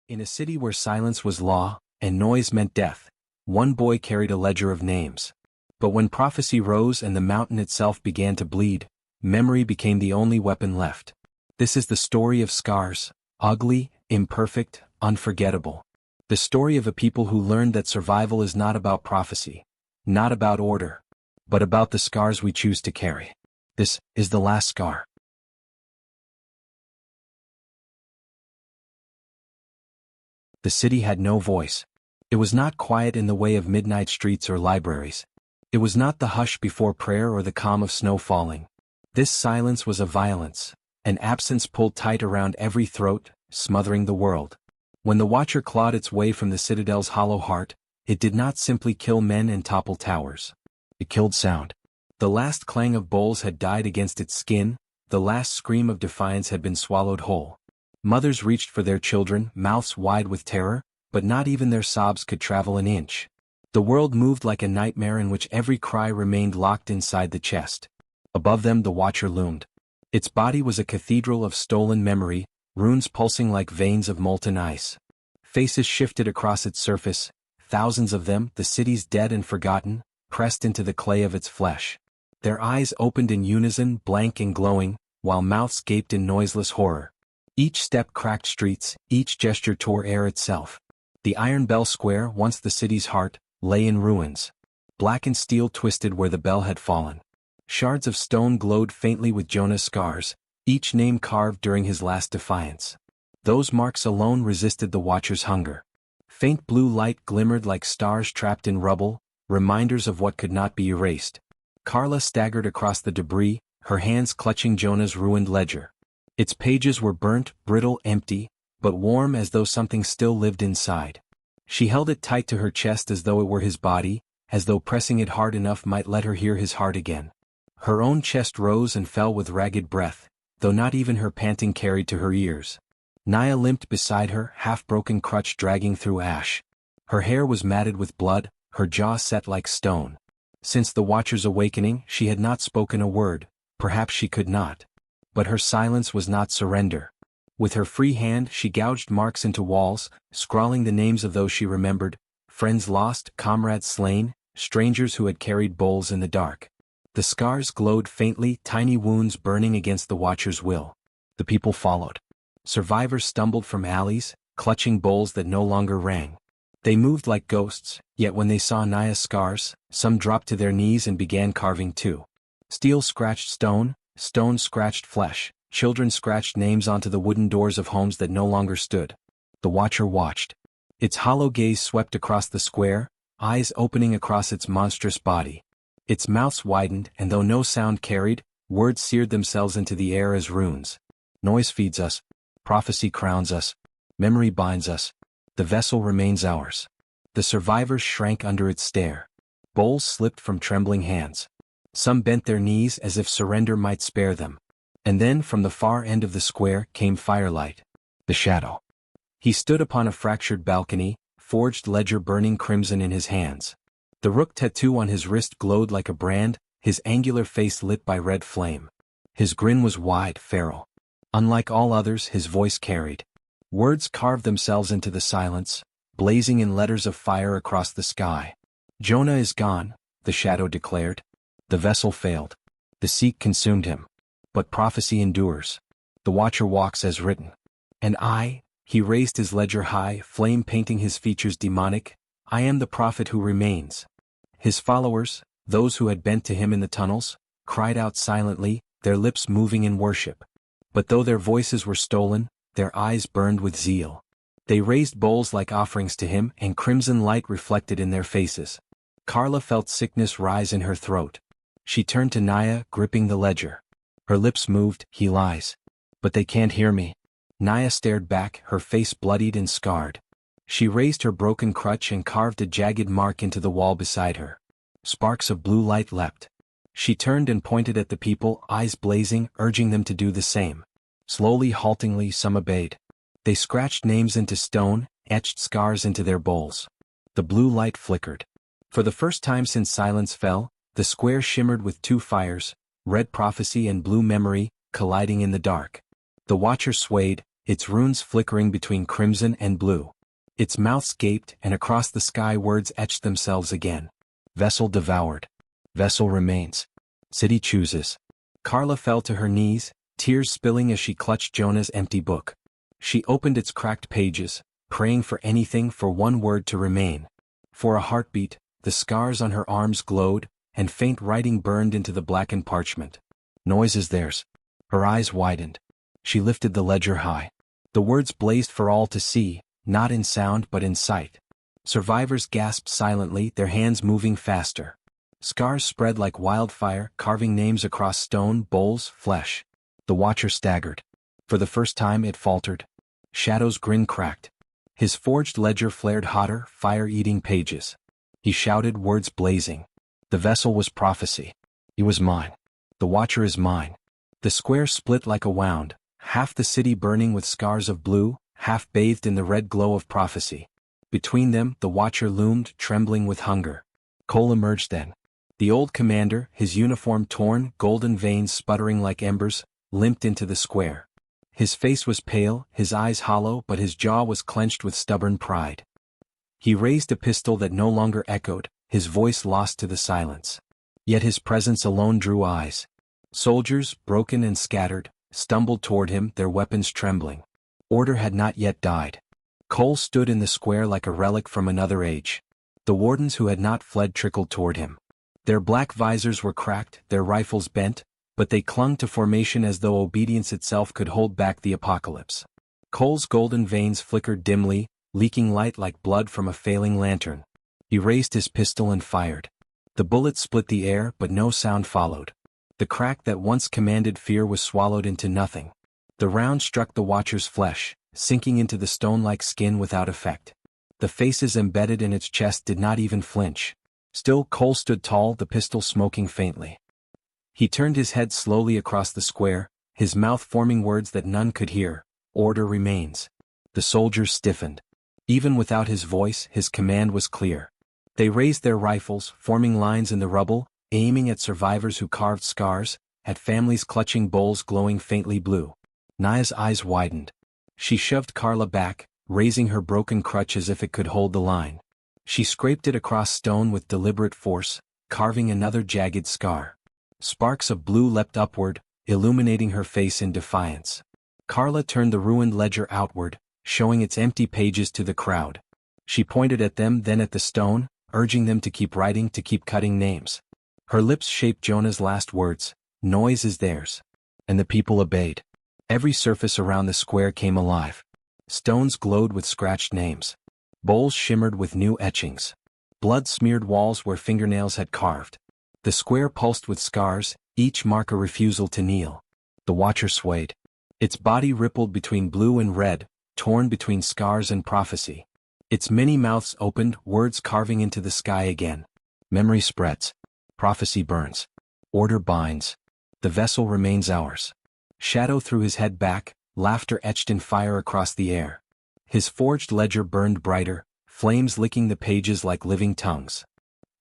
In a city where silence was law, and noise meant death, one boy carried a ledger of names. But when prophecy rose and the mountain itself began to bleed, memory became the only weapon left. This is the story of scars, ugly, imperfect, unforgettable. The story of a people who learned that survival is not about prophecy, not about order, but about the scars we choose to carry. This is the last scar. The city had no voice. It was not quiet in the way of midnight streets or libraries. It was not the hush before prayer or the calm of snow falling. This silence was a violence, an absence pulled tight around every throat, smothering the world. When the Watcher clawed its way from the citadel's hollow heart, it did not simply kill men and topple towers. It killed sound. The last clang of bowls had died against its skin, the last scream of defiance had been swallowed whole. Mothers reached for their children, mouths wide with terror, but not even their sobs could travel an inch. The world moved like a nightmare in which every cry remained locked inside the chest. Above them the Watcher loomed. Its body was a cathedral of stolen memory, runes pulsing like veins of molten ice. Faces shifted across its surface, thousands of them, the city's dead and forgotten, pressed into the clay of its flesh. Their eyes opened in unison, blank and glowing, while mouths gaped in noiseless horror. Each step cracked streets, each gesture tore air itself. The Iron Bell Square, once the city's heart, lay in ruins. Blackened steel twisted where the bell had fallen. Shards of stone glowed faintly with Jonah's scars, each name carved during his last defiance. Those marks alone resisted the Watcher's hunger. Faint blue light glimmered like stars trapped in rubble, reminders of what could not be erased. Carla staggered across the debris, her hands clutching Jonah's ruined ledger. Its pages were burnt, brittle, empty, but warm as though something still lived inside. She held it tight to her chest as though it were his body, as though pressing it hard enough might let her hear his heart again. Her own chest rose and fell with ragged breath, though not even her panting carried to her ears. Naya limped beside her, half-broken crutch dragging through ash. Her hair was matted with blood, her jaw set like stone. Since the Watcher's awakening, she had not spoken a word, perhaps she could not. But her silence was not surrender. With her free hand she gouged marks into walls, scrawling the names of those she remembered, friends lost, comrades slain, strangers who had carried bowls in the dark. The scars glowed faintly, tiny wounds burning against the Watcher's will. The people followed. Survivors stumbled from alleys, clutching bowls that no longer rang. They moved like ghosts, yet when they saw Naya's scars, some dropped to their knees and began carving too. Steel scratched stone, stone scratched flesh, children scratched names onto the wooden doors of homes that no longer stood. The Watcher watched. Its hollow gaze swept across the square, eyes opening across its monstrous body. Its mouths widened, and though no sound carried, words seared themselves into the air as runes. Noise feeds us. Prophecy crowns us. Memory binds us. The vessel remains ours. The survivors shrank under its stare. Bowls slipped from trembling hands. Some bent their knees as if surrender might spare them. And then from the far end of the square came firelight. The Shadow. He stood upon a fractured balcony, forged ledger burning crimson in his hands. The rook tattoo on his wrist glowed like a brand, his angular face lit by red flame. His grin was wide, feral. Unlike all others, his voice carried. Words carved themselves into the silence, blazing in letters of fire across the sky. Jonah is gone, the Shadow declared. The vessel failed. The sea consumed him. But prophecy endures. The Watcher walks as written. And I, he raised his ledger high, flame painting his features demonic, I am the prophet who remains. His followers, those who had bent to him in the tunnels, cried out silently, their lips moving in worship. But though their voices were stolen, their eyes burned with zeal. They raised bowls like offerings to him, and crimson light reflected in their faces. Carla felt sickness rise in her throat. She turned to Naya, gripping the ledger. Her lips moved, he lies. But they can't hear me. Naya stared back, her face bloodied and scarred. She raised her broken crutch and carved a jagged mark into the wall beside her. Sparks of blue light leapt. She turned and pointed at the people, eyes blazing, urging them to do the same. Slowly, haltingly, some obeyed. They scratched names into stone, etched scars into their bowls. The blue light flickered. For the first time since silence fell, the square shimmered with two fires, red prophecy and blue memory, colliding in the dark. The Watcher swayed, its runes flickering between crimson and blue. Its mouth gaped, and across the sky words etched themselves again. Vessel devoured. Vessel remains. City chooses. Carla fell to her knees, tears spilling as she clutched Jonah's empty book. She opened its cracked pages, praying for anything, for one word to remain. For a heartbeat, the scars on her arms glowed, and faint writing burned into the blackened parchment. Noise is theirs. Her eyes widened. She lifted the ledger high. The words blazed for all to see, not in sound but in sight. Survivors gasped silently, their hands moving faster. Scars spread like wildfire, carving names across stone, bowls, flesh. The watcher staggered. For the first time it faltered. Shadow's grin cracked. His forged ledger flared hotter, fire-eating pages. He shouted, words blazing. The vessel was prophecy. It was mine. The watcher is mine. The square split like a wound, half the city burning with scars of blue, half bathed in the red glow of prophecy. Between them, the watcher loomed, trembling with hunger. Cole emerged then. The old commander, his uniform torn, golden veins sputtering like embers, limped into the square. His face was pale, his eyes hollow, but his jaw was clenched with stubborn pride. He raised a pistol that no longer echoed, his voice lost to the silence. Yet his presence alone drew eyes. Soldiers, broken and scattered, stumbled toward him, their weapons trembling. Order had not yet died. Cole stood in the square like a relic from another age. The wardens who had not fled trickled toward him. Their black visors were cracked, their rifles bent, but they clung to formation as though obedience itself could hold back the apocalypse. Cole's golden veins flickered dimly, leaking light like blood from a failing lantern. He raised his pistol and fired. The bullet split the air, but no sound followed. The crack that once commanded fear was swallowed into nothing. The round struck the watcher's flesh, sinking into the stone-like skin without effect. The faces embedded in its chest did not even flinch. Still Cole stood tall, the pistol smoking faintly. He turned his head slowly across the square, his mouth forming words that none could hear. Order remains. The soldiers stiffened. Even without his voice, his command was clear. They raised their rifles, forming lines in the rubble, aiming at survivors who carved scars, at families clutching bowls glowing faintly blue. Naya's eyes widened. She shoved Carla back, raising her broken crutch as if it could hold the line. She scraped it across stone with deliberate force, carving another jagged scar. Sparks of blue leapt upward, illuminating her face in defiance. Carla turned the ruined ledger outward, showing its empty pages to the crowd. She pointed at them, then at the stone, urging them to keep writing, to keep cutting names. Her lips shaped Jonah's last words, "Noise is theirs." And the people obeyed. Every surface around the square came alive. Stones glowed with scratched names. Bowls shimmered with new etchings. Blood-smeared walls where fingernails had carved. The square pulsed with scars, each mark a refusal to kneel. The watcher swayed. Its body rippled between blue and red, torn between scars and prophecy. Its many mouths opened, words carving into the sky again. Memory spreads. Prophecy burns. Order binds. The vessel remains ours. Shadow threw his head back, laughter etched in fire across the air. His forged ledger burned brighter, flames licking the pages like living tongues.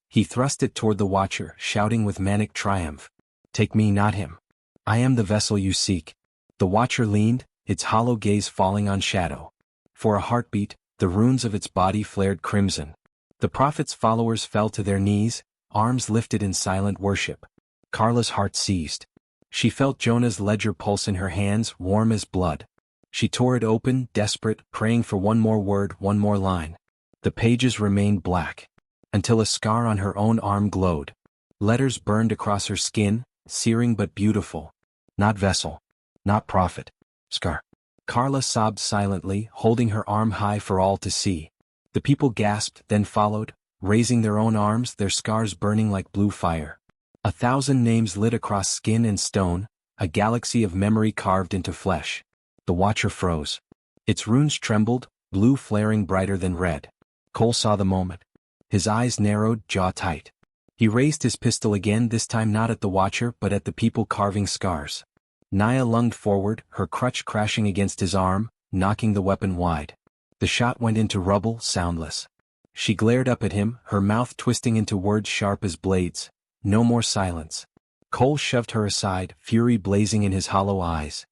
He thrust it toward the watcher, shouting with manic triumph, "Take me, not him. I am the vessel you seek." The watcher leaned, its hollow gaze falling on Shadow. For a heartbeat, the runes of its body flared crimson. The prophet's followers fell to their knees, arms lifted in silent worship. Carla's heart seized. She felt Jonah's ledger pulse in her hands, warm as blood. She tore it open, desperate, praying for one more word, one more line. The pages remained black. Until a scar on her own arm glowed. Letters burned across her skin, searing but beautiful. Not vessel. Not prophet. Scar. Carla sobbed silently, holding her arm high for all to see. The people gasped, then followed, raising their own arms, their scars burning like blue fire. 1,000 names lit across skin and stone, a galaxy of memory carved into flesh. The watcher froze. Its runes trembled, blue flaring brighter than red. Cole saw the moment. His eyes narrowed, jaw tight. He raised his pistol again, this time not at the watcher but at the people carving scars. Naya lunged forward, her crutch crashing against his arm, knocking the weapon wide. The shot went into rubble, soundless. She glared up at him, her mouth twisting into words sharp as blades. No more silence. Cole shoved her aside, fury blazing in his hollow eyes.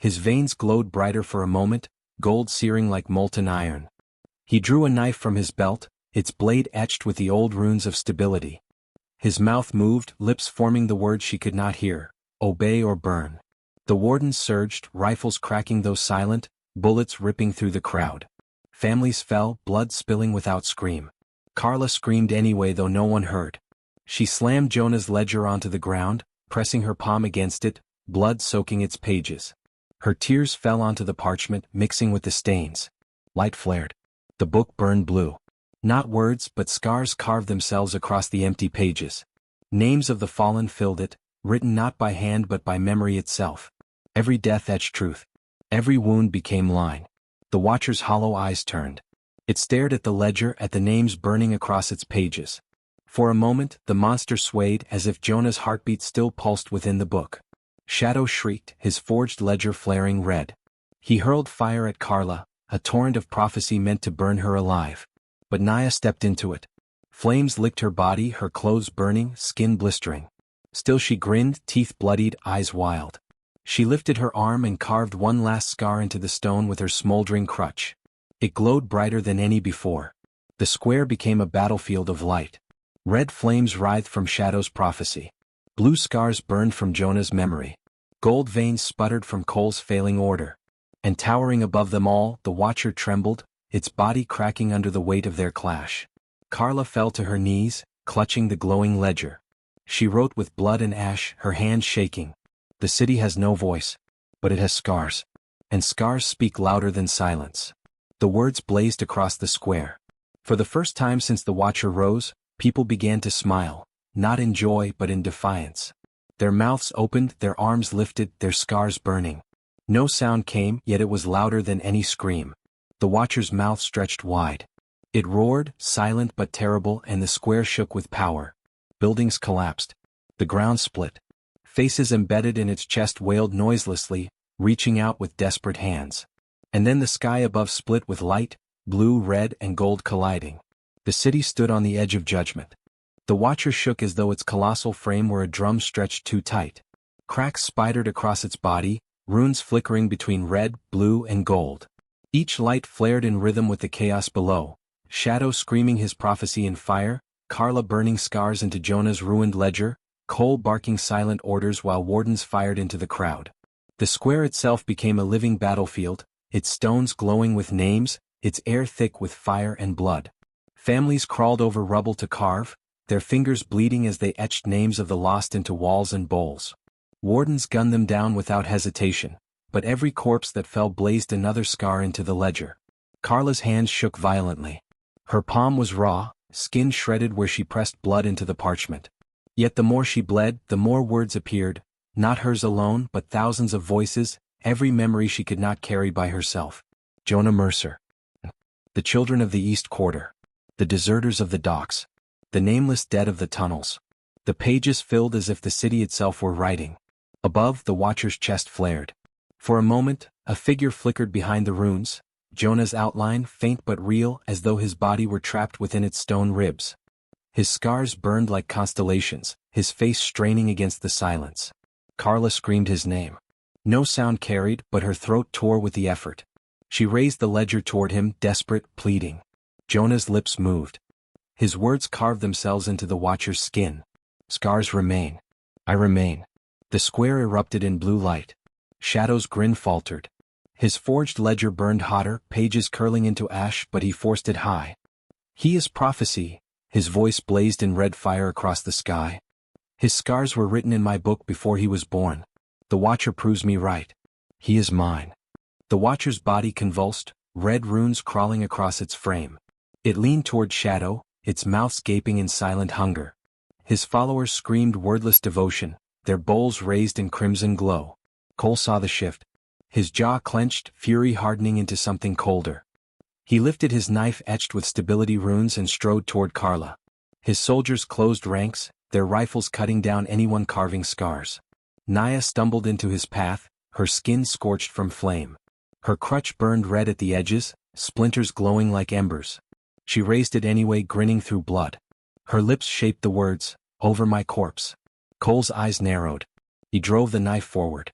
His veins glowed brighter for a moment, gold searing like molten iron. He drew a knife from his belt, its blade etched with the old runes of stability. His mouth moved, lips forming the words she could not hear: obey or burn. The wardens surged, rifles cracking though silent, bullets ripping through the crowd. Families fell, blood spilling without scream. Carla screamed anyway though no one heard. She slammed Jonah's ledger onto the ground, pressing her palm against it, blood soaking its pages. Her tears fell onto the parchment, mixing with the stains. Light flared. The book burned blue. Not words but scars carved themselves across the empty pages. Names of the fallen filled it, written not by hand but by memory itself. Every death etched truth. Every wound became line. The watcher's hollow eyes turned. It stared at the ledger, at the names burning across its pages. For a moment, the monster swayed as if Jonah's heartbeat still pulsed within the book. Shadow shrieked, his forged ledger flaring red. He hurled fire at Carla, a torrent of prophecy meant to burn her alive. But Naya stepped into it. Flames licked her body, her clothes burning, skin blistering. Still she grinned, teeth bloodied, eyes wild. She lifted her arm and carved one last scar into the stone with her smoldering crutch. It glowed brighter than any before. The square became a battlefield of light. Red flames writhed from Shadow's prophecy. Blue scars burned from Jonah's memory. Gold veins sputtered from Cole's failing order. And towering above them all, the Watcher trembled, its body cracking under the weight of their clash. Carla fell to her knees, clutching the glowing ledger. She wrote with blood and ash, her hands shaking. The city has no voice, but it has scars. And scars speak louder than silence. The words blazed across the square. For the first time since the Watcher rose, people began to smile, not in joy but in defiance. Their mouths opened, their arms lifted, their scars burning. No sound came, yet it was louder than any scream. The Watcher's mouth stretched wide. It roared, silent but terrible, and the square shook with power. Buildings collapsed. The ground split. Faces embedded in its chest wailed noiselessly, reaching out with desperate hands. And then the sky above split with light, blue, red, and gold colliding. The city stood on the edge of judgment. The Watcher shook as though its colossal frame were a drum stretched too tight. Cracks spidered across its body, runes flickering between red, blue, and gold. Each light flared in rhythm with the chaos below. Shadow screaming his prophecy in fire, Carla burning scars into Jonah's ruined ledger, Cole barking silent orders while wardens fired into the crowd. The square itself became a living battlefield, its stones glowing with names, its air thick with fire and blood. Families crawled over rubble to carve, their fingers bleeding as they etched names of the lost into walls and bowls. Wardens gunned them down without hesitation, but every corpse that fell blazed another scar into the ledger. Carla's hands shook violently. Her palm was raw, skin shredded where she pressed blood into the parchment. Yet the more she bled, the more words appeared, not hers alone but thousands of voices, every memory she could not carry by herself. Jonah Mercer. The children of the East Quarter. The deserters of the docks. The nameless dead of the tunnels. The pages filled as if the city itself were writing. Above, the Watcher's chest flared. For a moment, a figure flickered behind the runes, Jonah's outline faint but real as though his body were trapped within its stone ribs. His scars burned like constellations, his face straining against the silence. Carla screamed his name. No sound carried, but her throat tore with the effort. She raised the ledger toward him, desperate, pleading. Jonah's lips moved. His words carved themselves into the Watcher's skin. Scars remain. I remain. The square erupted in blue light. Shadow's grin faltered. His forged ledger burned hotter, pages curling into ash, but he forced it high. He is prophecy. His voice blazed in red fire across the sky. His scars were written in my book before he was born. The Watcher proves me right. He is mine. The Watcher's body convulsed, red runes crawling across its frame. It leaned toward Shadow, its mouth gaping in silent hunger. His followers screamed wordless devotion, their bowls raised in crimson glow. Cole saw the shift. His jaw clenched, fury hardening into something colder. He lifted his knife etched with stability runes and strode toward Carla. His soldiers closed ranks, their rifles cutting down anyone carving scars. Naya stumbled into his path, her skin scorched from flame. Her crutch burned red at the edges, splinters glowing like embers. She raised it anyway, grinning through blood. Her lips shaped the words, "Over my corpse." Cole's eyes narrowed. He drove the knife forward.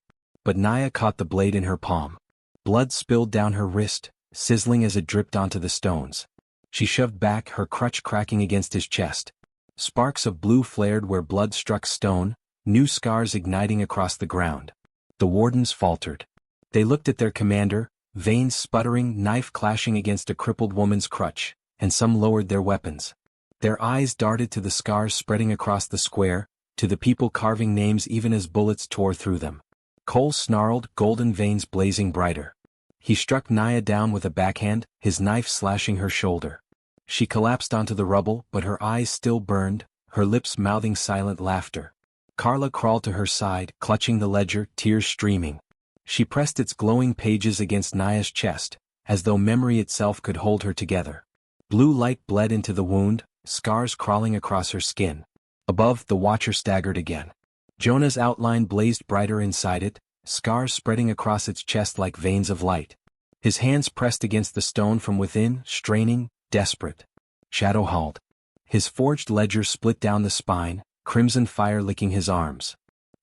but Naya caught the blade in her palm. Blood spilled down her wrist, sizzling as it dripped onto the stones. She shoved back, her crutch cracking against his chest. Sparks of blue flared where blood struck stone, new scars igniting across the ground. The wardens faltered. They looked at their commander, veins sputtering, knife clashing against a crippled woman's crutch, and some lowered their weapons. Their eyes darted to the scars spreading across the square, to the people carving names even as bullets tore through them. Cole snarled, golden veins blazing brighter. He struck Naya down with a backhand, his knife slashing her shoulder. She collapsed onto the rubble, but her eyes still burned, her lips mouthing silent laughter. Carla crawled to her side, clutching the ledger, tears streaming. She pressed its glowing pages against Naya's chest, as though memory itself could hold her together. Blue light bled into the wound, scars crawling across her skin. Above, the Watcher staggered again. Jonah's outline blazed brighter inside it, scars spreading across its chest like veins of light. His hands pressed against the stone from within, straining, desperate. Shadow hauled. His forged ledger split down the spine, crimson fire licking his arms.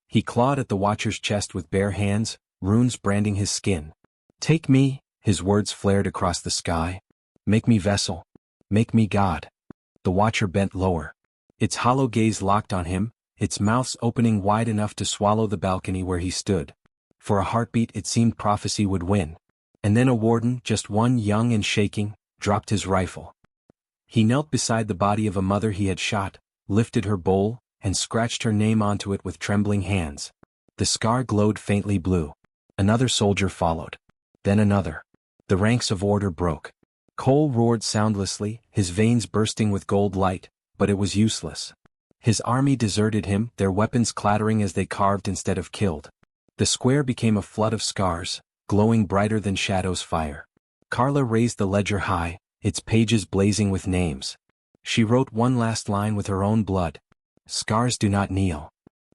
He clawed at the Watcher's chest with bare hands, runes branding his skin. "Take me," his words flared across the sky. "Make me vessel. Make me God." The Watcher bent lower. Its hollow gaze locked on him, its mouth opening wide enough to swallow the balcony where he stood. For a heartbeat it seemed prophecy would win. And then a warden, just one, young and shaking, dropped his rifle. He knelt beside the body of a mother he had shot, lifted her bowl, and scratched her name onto it with trembling hands. The scar glowed faintly blue. Another soldier followed. Then another. The ranks of order broke. Cole roared soundlessly, his veins bursting with gold light, but it was useless. His army deserted him, their weapons clattering as they carved instead of killed. The square became a flood of scars, glowing brighter than Shadow's fire. Carla raised the ledger high, its pages blazing with names. She wrote one last line with her own blood. "Scars do not kneel."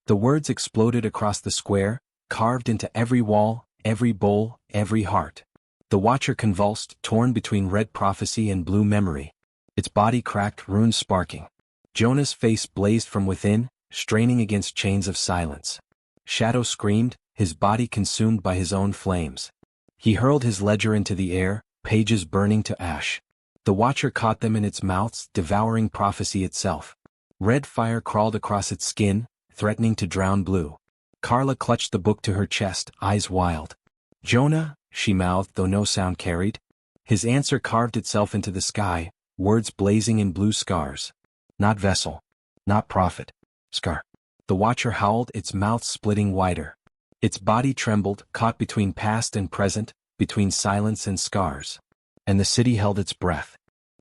The words exploded across the square, carved into every wall, every bowl, every heart. The Watcher convulsed, torn between red prophecy and blue memory. Its body cracked, runes sparking. Jonah's face blazed from within, straining against chains of silence. Shadow screamed, his body consumed by his own flames. He hurled his ledger into the air, pages burning to ash. The Watcher caught them in its mouths, devouring prophecy itself. Red fire crawled across its skin, threatening to drown blue. Carla clutched the book to her chest, eyes wild. "Jonah," she mouthed, though no sound carried. His answer carved itself into the sky, words blazing in blue scars. "Not vessel. Not prophet. Scar." The Watcher howled, its mouth splitting wider. Its body trembled, caught between past and present, between silence and scars. And the city held its breath.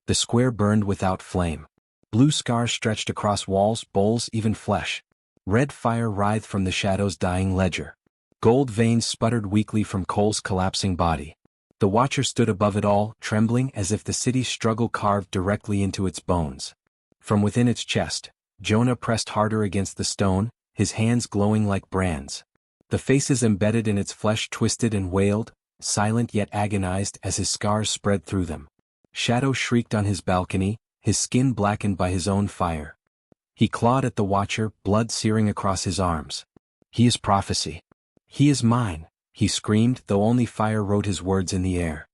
The square burned without flame. Blue scars stretched across walls, bowls, even flesh. Red fire writhed from the Shadow's dying ledger. Gold veins sputtered weakly from Cole's collapsing body. The Watcher stood above it all, trembling as if the city's struggle carved directly into its bones. From within its chest, Jonah pressed harder against the stone, his hands glowing like brands. The faces embedded in its flesh twisted and wailed, silent yet agonized as his scars spread through them. Shadow shrieked on his balcony, his skin blackened by his own fire. He clawed at the Watcher, blood searing across his arms. "He is prophecy. He is mine," he screamed, though only fire wrote his words in the air.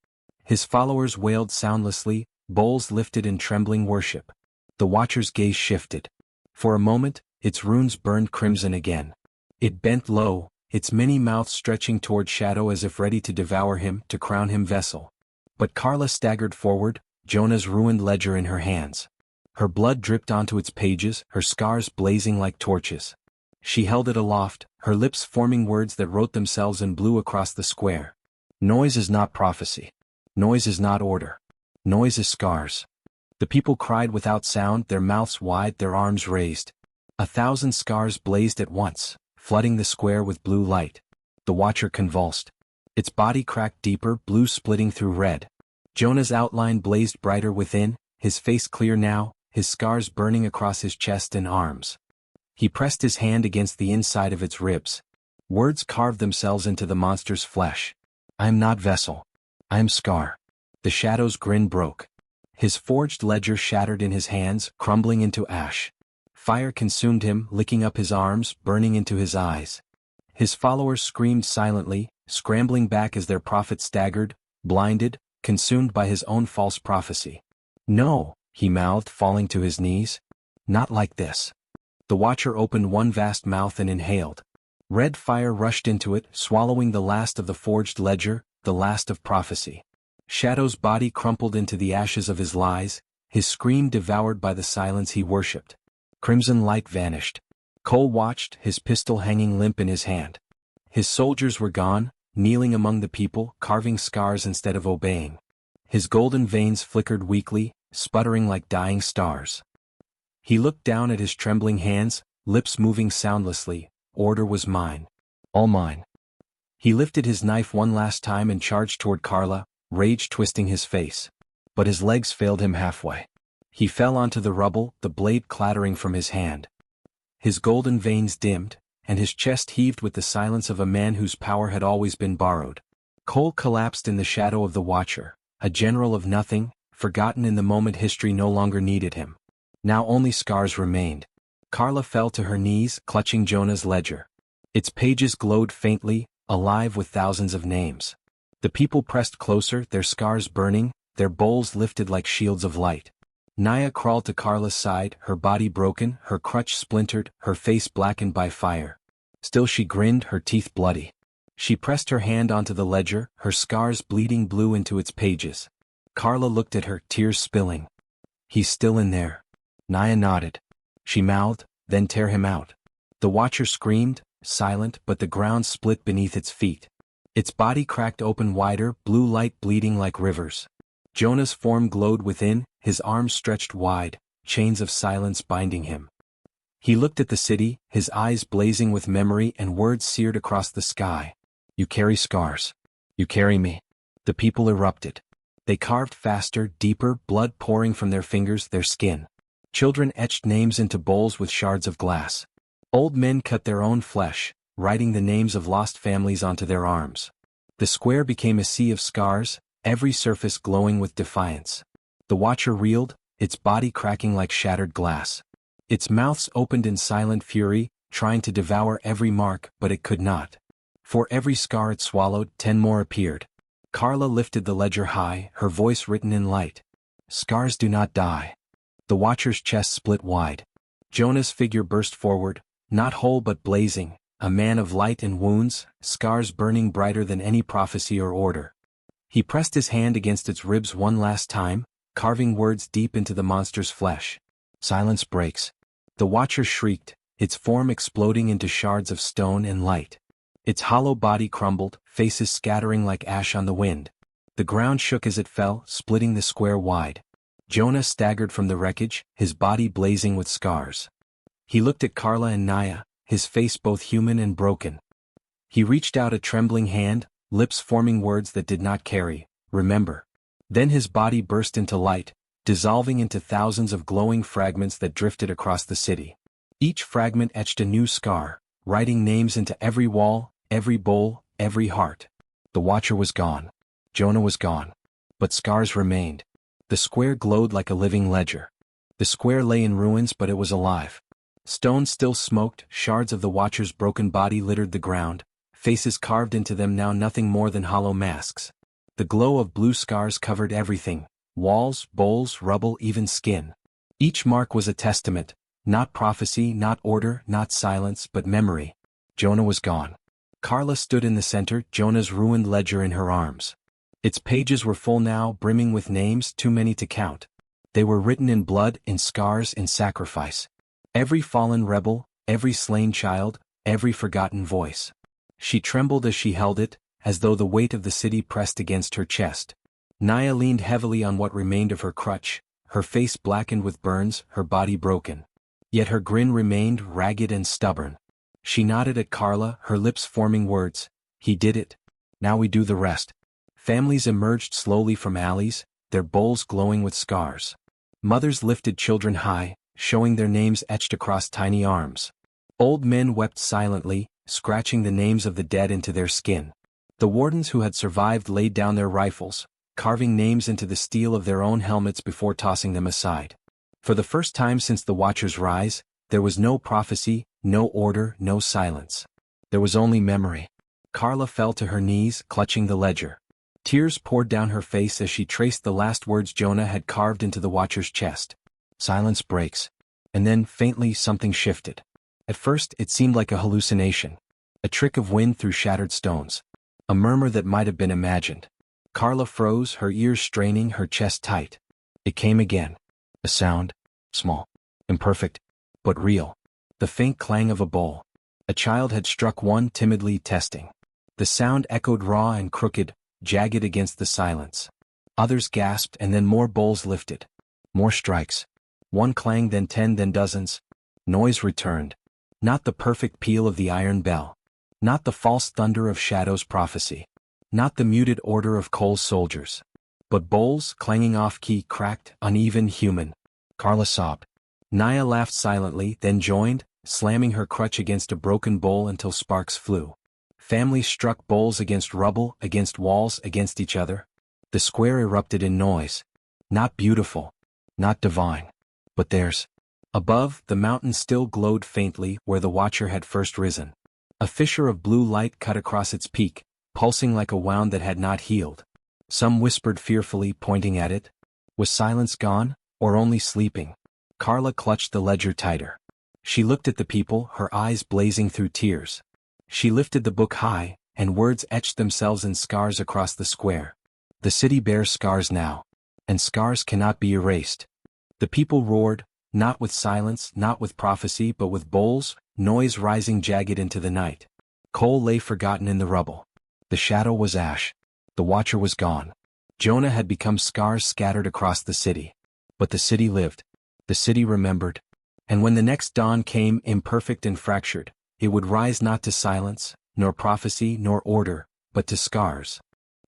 His followers wailed soundlessly, bowls lifted in trembling worship. The Watcher's gaze shifted. For a moment, its runes burned crimson again. It bent low, its many mouths stretching toward Shadow as if ready to devour him, to crown him vessel. But Carla staggered forward, Jonah's ruined ledger in her hands. Her blood dripped onto its pages, her scars blazing like torches. She held it aloft, her lips forming words that wrote themselves in blue across the square. "Noise is not prophecy. Noise is not order. Noise is scars." The people cried without sound, their mouths wide, their arms raised. 1,000 scars blazed at once, flooding the square with blue light. The Watcher convulsed. Its body cracked deeper, blue splitting through red. Jonah's outline blazed brighter within, his face clear now, his scars burning across his chest and arms. He pressed his hand against the inside of its ribs. Words carved themselves into the monster's flesh. "I am not vessel. I am scar." The Shadow's grin broke. His forged ledger shattered in his hands, crumbling into ash. Fire consumed him, licking up his arms, burning into his eyes. His followers screamed silently, scrambling back as their prophet staggered, blinded, consumed by his own false prophecy. "No," he mouthed, falling to his knees. "Not like this." The Watcher opened one vast mouth and inhaled. Red fire rushed into it, swallowing the last of the forged ledger, the last of prophecy. Shadow's body crumpled into the ashes of his lies, his scream devoured by the silence he worshipped. Crimson light vanished. Cole watched, his pistol hanging limp in his hand. His soldiers were gone, kneeling among the people, carving scars instead of obeying. His golden veins flickered weakly, sputtering like dying stars. He looked down at his trembling hands, lips moving soundlessly. "Order was mine. All mine." He lifted his knife one last time and charged toward Carla, rage twisting his face. But his legs failed him halfway. He fell onto the rubble, the blade clattering from his hand. His golden veins dimmed, and his chest heaved with the silence of a man whose power had always been borrowed. Cole collapsed in the shadow of the Watcher, a general of nothing, forgotten in the moment history no longer needed him. Now only scars remained. Carla fell to her knees, clutching Jonah's ledger. Its pages glowed faintly, alive with thousands of names. The people pressed closer, their scars burning, their bowls lifted like shields of light. Naya crawled to Carla's side, her body broken, her crutch splintered, her face blackened by fire. Still she grinned, her teeth bloody. She pressed her hand onto the ledger, her scars bleeding blue into its pages. Carla looked at her, tears spilling. "He's still in there." Naya nodded. She mouthed, "Then tear him out." The Watcher screamed, silent, but the ground split beneath its feet. Its body cracked open wider, blue light bleeding like rivers. Jonah's form glowed within, his arms stretched wide, chains of silence binding him. He looked at the city, his eyes blazing with memory and words seared across the sky. "You carry scars. You carry me." The people erupted. They carved faster, deeper, blood pouring from their fingers, their skin. Children etched names into bowls with shards of glass. Old men cut their own flesh, writing the names of lost families onto their arms. The square became a sea of scars, every surface glowing with defiance. The Watcher reeled, its body cracking like shattered glass. Its mouths opened in silent fury, trying to devour every mark, but it could not. For every scar it swallowed, 10 more appeared. Carla lifted the ledger high, her voice written in light. "Scars do not die." The Watcher's chest split wide. Jonah's figure burst forward, not whole but blazing, a man of light and wounds, scars burning brighter than any prophecy or order. He pressed his hand against its ribs one last time, carving words deep into the monster's flesh. Silence breaks. The Watcher shrieked, its form exploding into shards of stone and light. Its hollow body crumbled, faces scattering like ash on the wind. The ground shook as it fell, splitting the square wide. Jonah staggered from the wreckage, his body blazing with scars. He looked at Carla and Naya, his face both human and broken. He reached out a trembling hand, lips forming words that did not carry, "Remember." Then his body burst into light, dissolving into thousands of glowing fragments that drifted across the city. Each fragment etched a new scar, writing names into every wall, every bowl, every heart. The Watcher was gone. Jonah was gone. But scars remained. The square glowed like a living ledger. The square lay in ruins, but it was alive. Stones still smoked, shards of the Watcher's broken body littered the ground, faces carved into them now nothing more than hollow masks. The glow of blue scars covered everything, walls, bowls, rubble, even skin. Each mark was a testament, not prophecy, not order, not silence, but memory. Jonah was gone. Carla stood in the center, Jonah's ruined ledger in her arms. Its pages were full now, brimming with names, too many to count. They were written in blood, in scars, in sacrifice. Every fallen rebel, every slain child, every forgotten voice. She trembled as she held it, as though the weight of the city pressed against her chest. Naya leaned heavily on what remained of her crutch, her face blackened with burns, her body broken. Yet her grin remained ragged and stubborn. She nodded at Carla, her lips forming words. "He did it. Now we do the rest." Families emerged slowly from alleys, their bowls glowing with scars. Mothers lifted children high, showing their names etched across tiny arms. Old men wept silently, scratching the names of the dead into their skin. The wardens who had survived laid down their rifles, carving names into the steel of their own helmets before tossing them aside. For the first time since the Watcher's rise, there was no prophecy, no order, no silence. There was only memory. Carla fell to her knees, clutching the ledger. Tears poured down her face as she traced the last words Jonah had carved into the watcher's chest. Silence breaks. And then, faintly, something shifted. At first, it seemed like a hallucination. A trick of wind through shattered stones. A murmur that might have been imagined. Carla froze, her ears straining, her chest tight. It came again. A sound. Small. Imperfect. But real. The faint clang of a bowl. A child had struck one, timidly testing. The sound echoed raw and crooked, jagged against the silence. Others gasped, and then more bowls lifted. More strikes. One clang, then 10, then dozens. Noise returned. Not the perfect peal of the iron bell. Not the false thunder of Shadow's prophecy. Not the muted order of Cole's soldiers. But bowls, clanging off-key, cracked, uneven, human. Carla sobbed. Naya laughed silently, then joined, slamming her crutch against a broken bowl until sparks flew. Families struck bowls against rubble, against walls, against each other. The square erupted in noise. Not beautiful. Not divine. But theirs. Above, the mountain still glowed faintly where the watcher had first risen. A fissure of blue light cut across its peak, pulsing like a wound that had not healed. Some whispered fearfully, pointing at it. Was silence gone, or only sleeping? Carla clutched the ledger tighter. She looked at the people, her eyes blazing through tears. She lifted the book high, and words etched themselves in scars across the square. The city bears scars now. And scars cannot be erased. The people roared, not with silence, not with prophecy, but with bowls, noise rising jagged into the night. Cole lay forgotten in the rubble. The shadow was ash. The watcher was gone. Jonah had become scars scattered across the city. But the city lived. The city remembered. And when the next dawn came, imperfect and fractured, it would rise not to silence, nor prophecy, nor order, but to scars.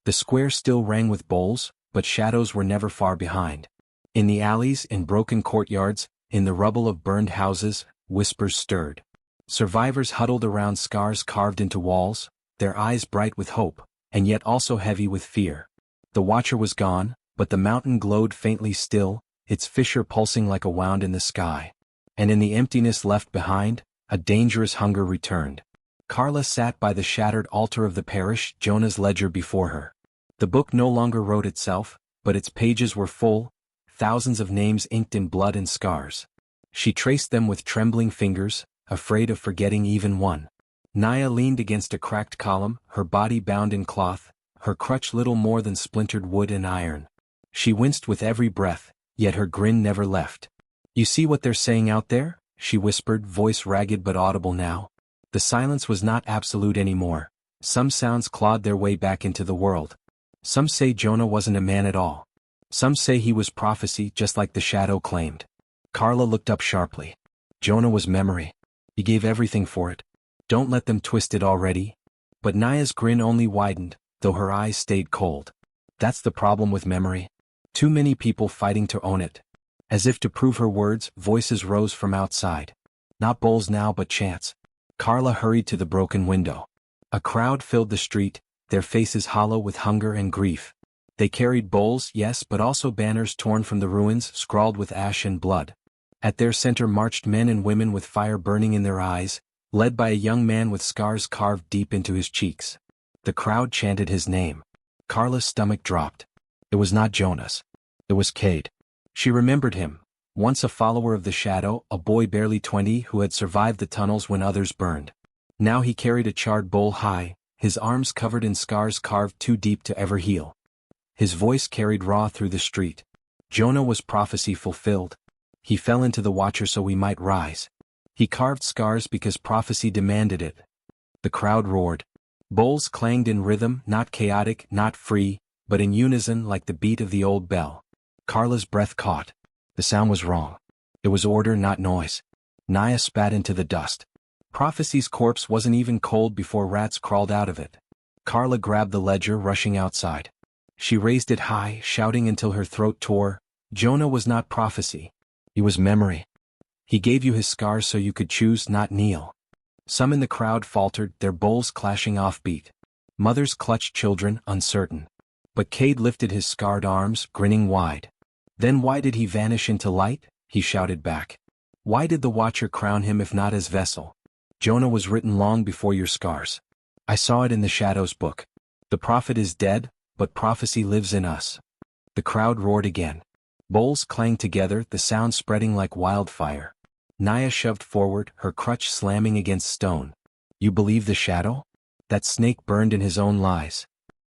The square still rang with bowls, but shadows were never far behind. In the alleys, in broken courtyards, in the rubble of burned houses, whispers stirred. Survivors huddled around scars carved into walls, their eyes bright with hope, and yet also heavy with fear. The watcher was gone, but the mountain glowed faintly still, its fissure pulsing like a wound in the sky. And in the emptiness left behind, a dangerous hunger returned. Carla sat by the shattered altar of the parish, Jonah's ledger before her. The book no longer wrote itself, but its pages were full, thousands of names inked in blood and scars. She traced them with trembling fingers, afraid of forgetting even one. Naya leaned against a cracked column, her body bound in cloth, her crutch little more than splintered wood and iron. She winced with every breath, yet her grin never left. "You see what they're saying out there?" she whispered, voice ragged but audible now. The silence was not absolute anymore. Some sounds clawed their way back into the world. Some say Jonah wasn't a man at all. Some say he was prophecy, just like the shadow claimed. Carla looked up sharply. Jonah was memory. He gave everything for it. Don't let them twist it already. But Naya's grin only widened, though her eyes stayed cold. That's the problem with memory. Too many people fighting to own it. As if to prove her words, voices rose from outside. Not bowls now, but chants. Carla hurried to the broken window. A crowd filled the street, their faces hollow with hunger and grief. They carried bowls, yes, but also banners torn from the ruins, scrawled with ash and blood. At their center marched men and women with fire burning in their eyes, led by a young man with scars carved deep into his cheeks. The crowd chanted his name. Carla's stomach dropped. It was not Jonah's. It was Cade. She remembered him, once a follower of the shadow, a boy barely 20 who had survived the tunnels when others burned. Now he carried a charred bowl high, his arms covered in scars carved too deep to ever heal. His voice carried raw through the street. Jonah was prophecy fulfilled. He fell into the watcher so we might rise. He carved scars because prophecy demanded it. The crowd roared. Bowls clanged in rhythm, not chaotic, not free, but in unison like the beat of the old bell. Carla's breath caught. The sound was wrong. It was order, not noise. Naya spat into the dust. Prophecy's corpse wasn't even cold before rats crawled out of it. Carla grabbed the ledger, rushing outside. She raised it high, shouting until her throat tore. Jonah was not prophecy. He was memory. He gave you his scars so you could choose, not kneel. Some in the crowd faltered, their bowls clashing offbeat. Mothers clutched children, uncertain. But Cade lifted his scarred arms, grinning wide. Then why did he vanish into light? He shouted back. Why did the watcher crown him if not as vessel? Jonah was written long before your scars. I saw it in the Shadows book. The prophet is dead, but prophecy lives in us. The crowd roared again. Bowls clanged together, the sound spreading like wildfire. Naya shoved forward, her crutch slamming against stone. You believe the shadow? That snake burned in his own lies.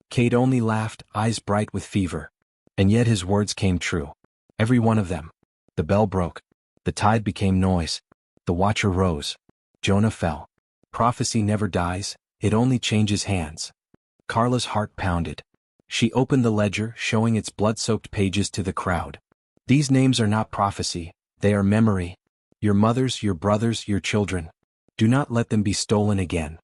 Cade only laughed, eyes bright with fever. And yet his words came true. Every one of them. The bell broke. The tide became noise. The watcher rose. Jonah fell. Prophecy never dies, it only changes hands. Carla's heart pounded. She opened the ledger, showing its blood-soaked pages to the crowd. These names are not prophecy, they are memory. Your mothers, your brothers, your children. Do not let them be stolen again.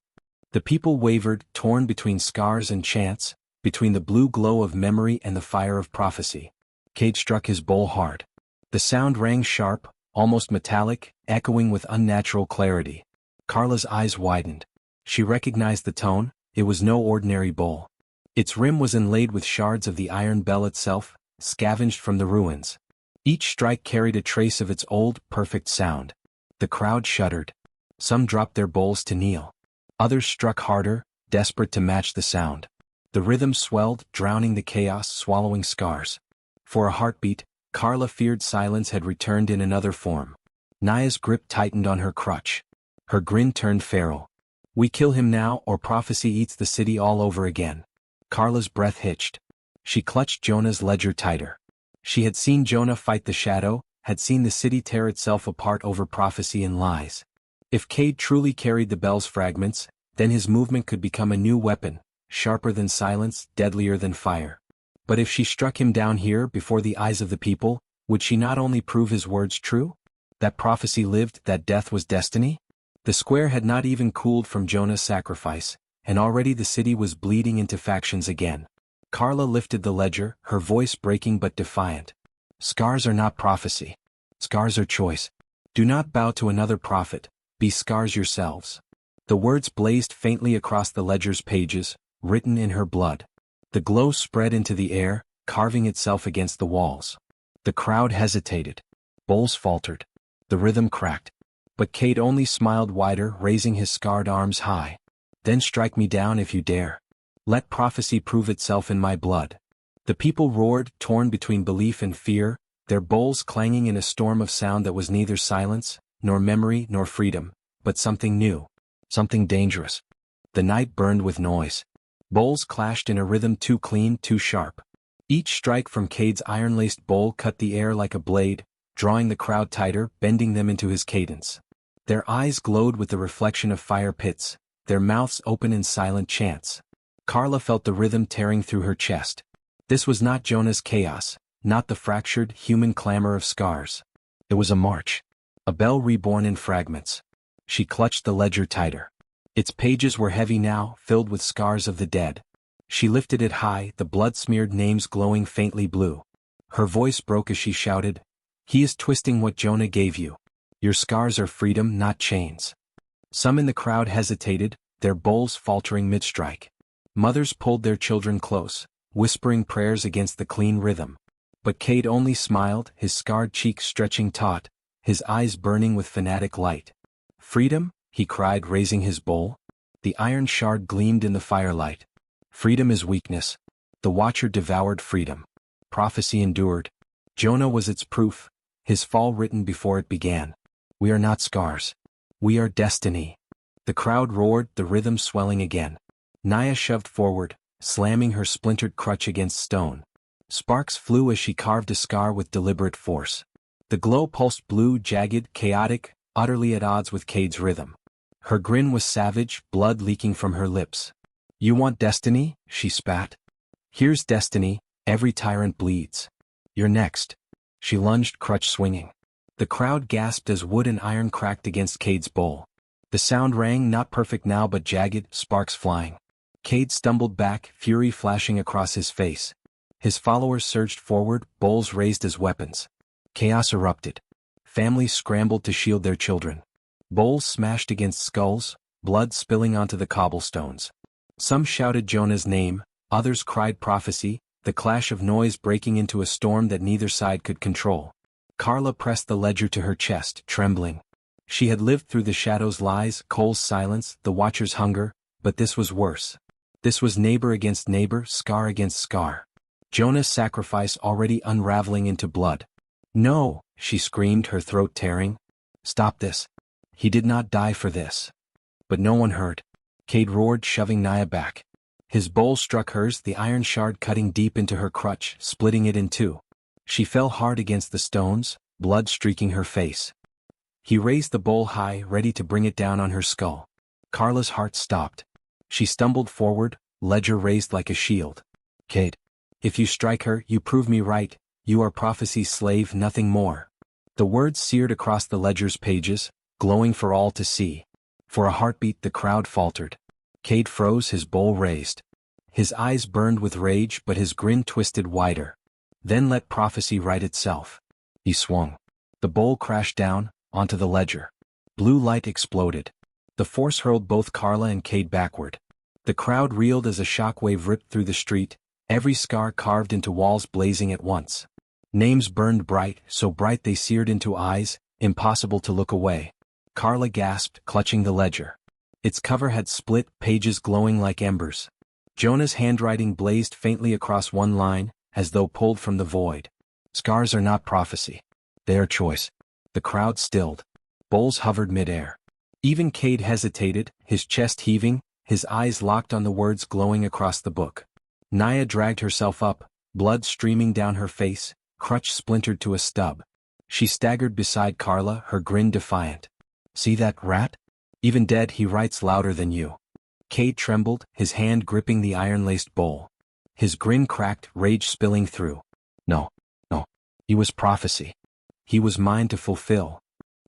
The people wavered, torn between scars and chants, between the blue glow of memory and the fire of prophecy. Cade struck his bowl hard. The sound rang sharp, almost metallic, echoing with unnatural clarity. Carla's eyes widened. She recognized the tone, it was no ordinary bowl. Its rim was inlaid with shards of the iron bell itself, scavenged from the ruins. Each strike carried a trace of its old, perfect sound. The crowd shuddered. Some dropped their bowls to kneel. Others struck harder, desperate to match the sound. The rhythm swelled, drowning the chaos, swallowing scars. For a heartbeat, Carla feared silence had returned in another form. Naya's grip tightened on her crutch. Her grin turned feral. We kill him now or prophecy eats the city all over again. Carla's breath hitched. She clutched Jonah's ledger tighter. She had seen Jonah fight the shadow, had seen the city tear itself apart over prophecy and lies. If Cade truly carried the bell's fragments, then his movement could become a new weapon, sharper than silence, deadlier than fire. But if she struck him down here before the eyes of the people, would she not only prove his words true? That prophecy lived, that death was destiny? The square had not even cooled from Jonah's sacrifice, and already the city was bleeding into factions again. Carla lifted the ledger, her voice breaking but defiant. Scars are not prophecy. Scars are choice. Do not bow to another prophet, be scars yourselves. The words blazed faintly across the ledger's pages, written in her blood. The glow spread into the air, carving itself against the walls. The crowd hesitated. Bowls faltered. The rhythm cracked. But Cade only smiled wider, raising his scarred arms high. Then strike me down if you dare. Let prophecy prove itself in my blood. The people roared, torn between belief and fear, their bowls clanging in a storm of sound that was neither silence, nor memory, nor freedom, but something new, something dangerous. The night burned with noise. Bowls clashed in a rhythm too clean, too sharp. Each strike from Cade's iron-laced bowl cut the air like a blade, drawing the crowd tighter, bending them into his cadence. Their eyes glowed with the reflection of fire pits, their mouths open in silent chants. Carla felt the rhythm tearing through her chest. This was not Jonah's chaos, not the fractured, human clamor of scars. It was a march. A bell reborn in fragments. She clutched the ledger tighter. Its pages were heavy now, filled with scars of the dead. She lifted it high, the blood-smeared names glowing faintly blue. Her voice broke as she shouted, "He is twisting what Jonah gave you. Your scars are freedom, not chains." Some in the crowd hesitated, their bowls faltering mid-strike. Mothers pulled their children close, whispering prayers against the clean rhythm. But Cade only smiled, his scarred cheeks stretching taut, his eyes burning with fanatic light. "Freedom?" he cried, raising his bowl. The iron shard gleamed in the firelight. "Freedom is weakness." The watcher devoured freedom. Prophecy endured. Jonah was its proof, his fall written before it began. We are not scars. We are destiny. The crowd roared, the rhythm swelling again. Naya shoved forward, slamming her splintered crutch against stone. Sparks flew as she carved a scar with deliberate force. The glow pulsed blue, jagged, chaotic, utterly at odds with Cade's rhythm. Her grin was savage, blood leaking from her lips. "You want destiny?" she spat. "Here's destiny, every tyrant bleeds. You're next." She lunged, crutch swinging. The crowd gasped as wood and iron cracked against Cade's bowl. The sound rang, not perfect now but jagged, sparks flying. Cade stumbled back, fury flashing across his face. His followers surged forward, bowls raised as weapons. Chaos erupted. Families scrambled to shield their children. Bowls smashed against skulls, blood spilling onto the cobblestones. Some shouted Jonah's name, others cried prophecy, the clash of noise breaking into a storm that neither side could control. Carla pressed the ledger to her chest, trembling. She had lived through the shadow's lies, Cole's silence, the watcher's hunger, but this was worse. This was neighbor against neighbor, scar against scar. Jonah's sacrifice already unraveling into blood. "No," she screamed, her throat tearing. "Stop this. He did not die for this." But no one heard. Cade roared, shoving Naya back. His bowl struck hers, the iron shard cutting deep into her crutch, splitting it in two. She fell hard against the stones, blood streaking her face. He raised the bowl high, ready to bring it down on her skull. Carla's heart stopped. She stumbled forward, ledger raised like a shield. "Cade, if you strike her, you prove me right. You are prophecy's slave, nothing more." The words seared across the ledger's pages, glowing for all to see. For a heartbeat the crowd faltered. Cade froze, his bowl raised. His eyes burned with rage, but his grin twisted wider. "Then let prophecy right itself." He swung. The bowl crashed down, onto the ledger. Blue light exploded. The force hurled both Carla and Cade backward. The crowd reeled as a shockwave ripped through the street, every scar carved into walls blazing at once. Names burned bright, so bright they seared into eyes, impossible to look away. Carla gasped, clutching the ledger. Its cover had split, pages glowing like embers. Jonah's handwriting blazed faintly across one line, as though pulled from the void. "Scars are not prophecy. They are choice." The crowd stilled. Bowls hovered midair. Even Cade hesitated, his chest heaving, his eyes locked on the words glowing across the book. Naya dragged herself up, blood streaming down her face, crutch splintered to a stub. She staggered beside Carla, her grin defiant. "See that rat? Even dead he writes louder than you." Cade trembled, his hand gripping the iron-laced bowl. His grin cracked, rage spilling through. No. He was prophecy. He was mine to fulfill.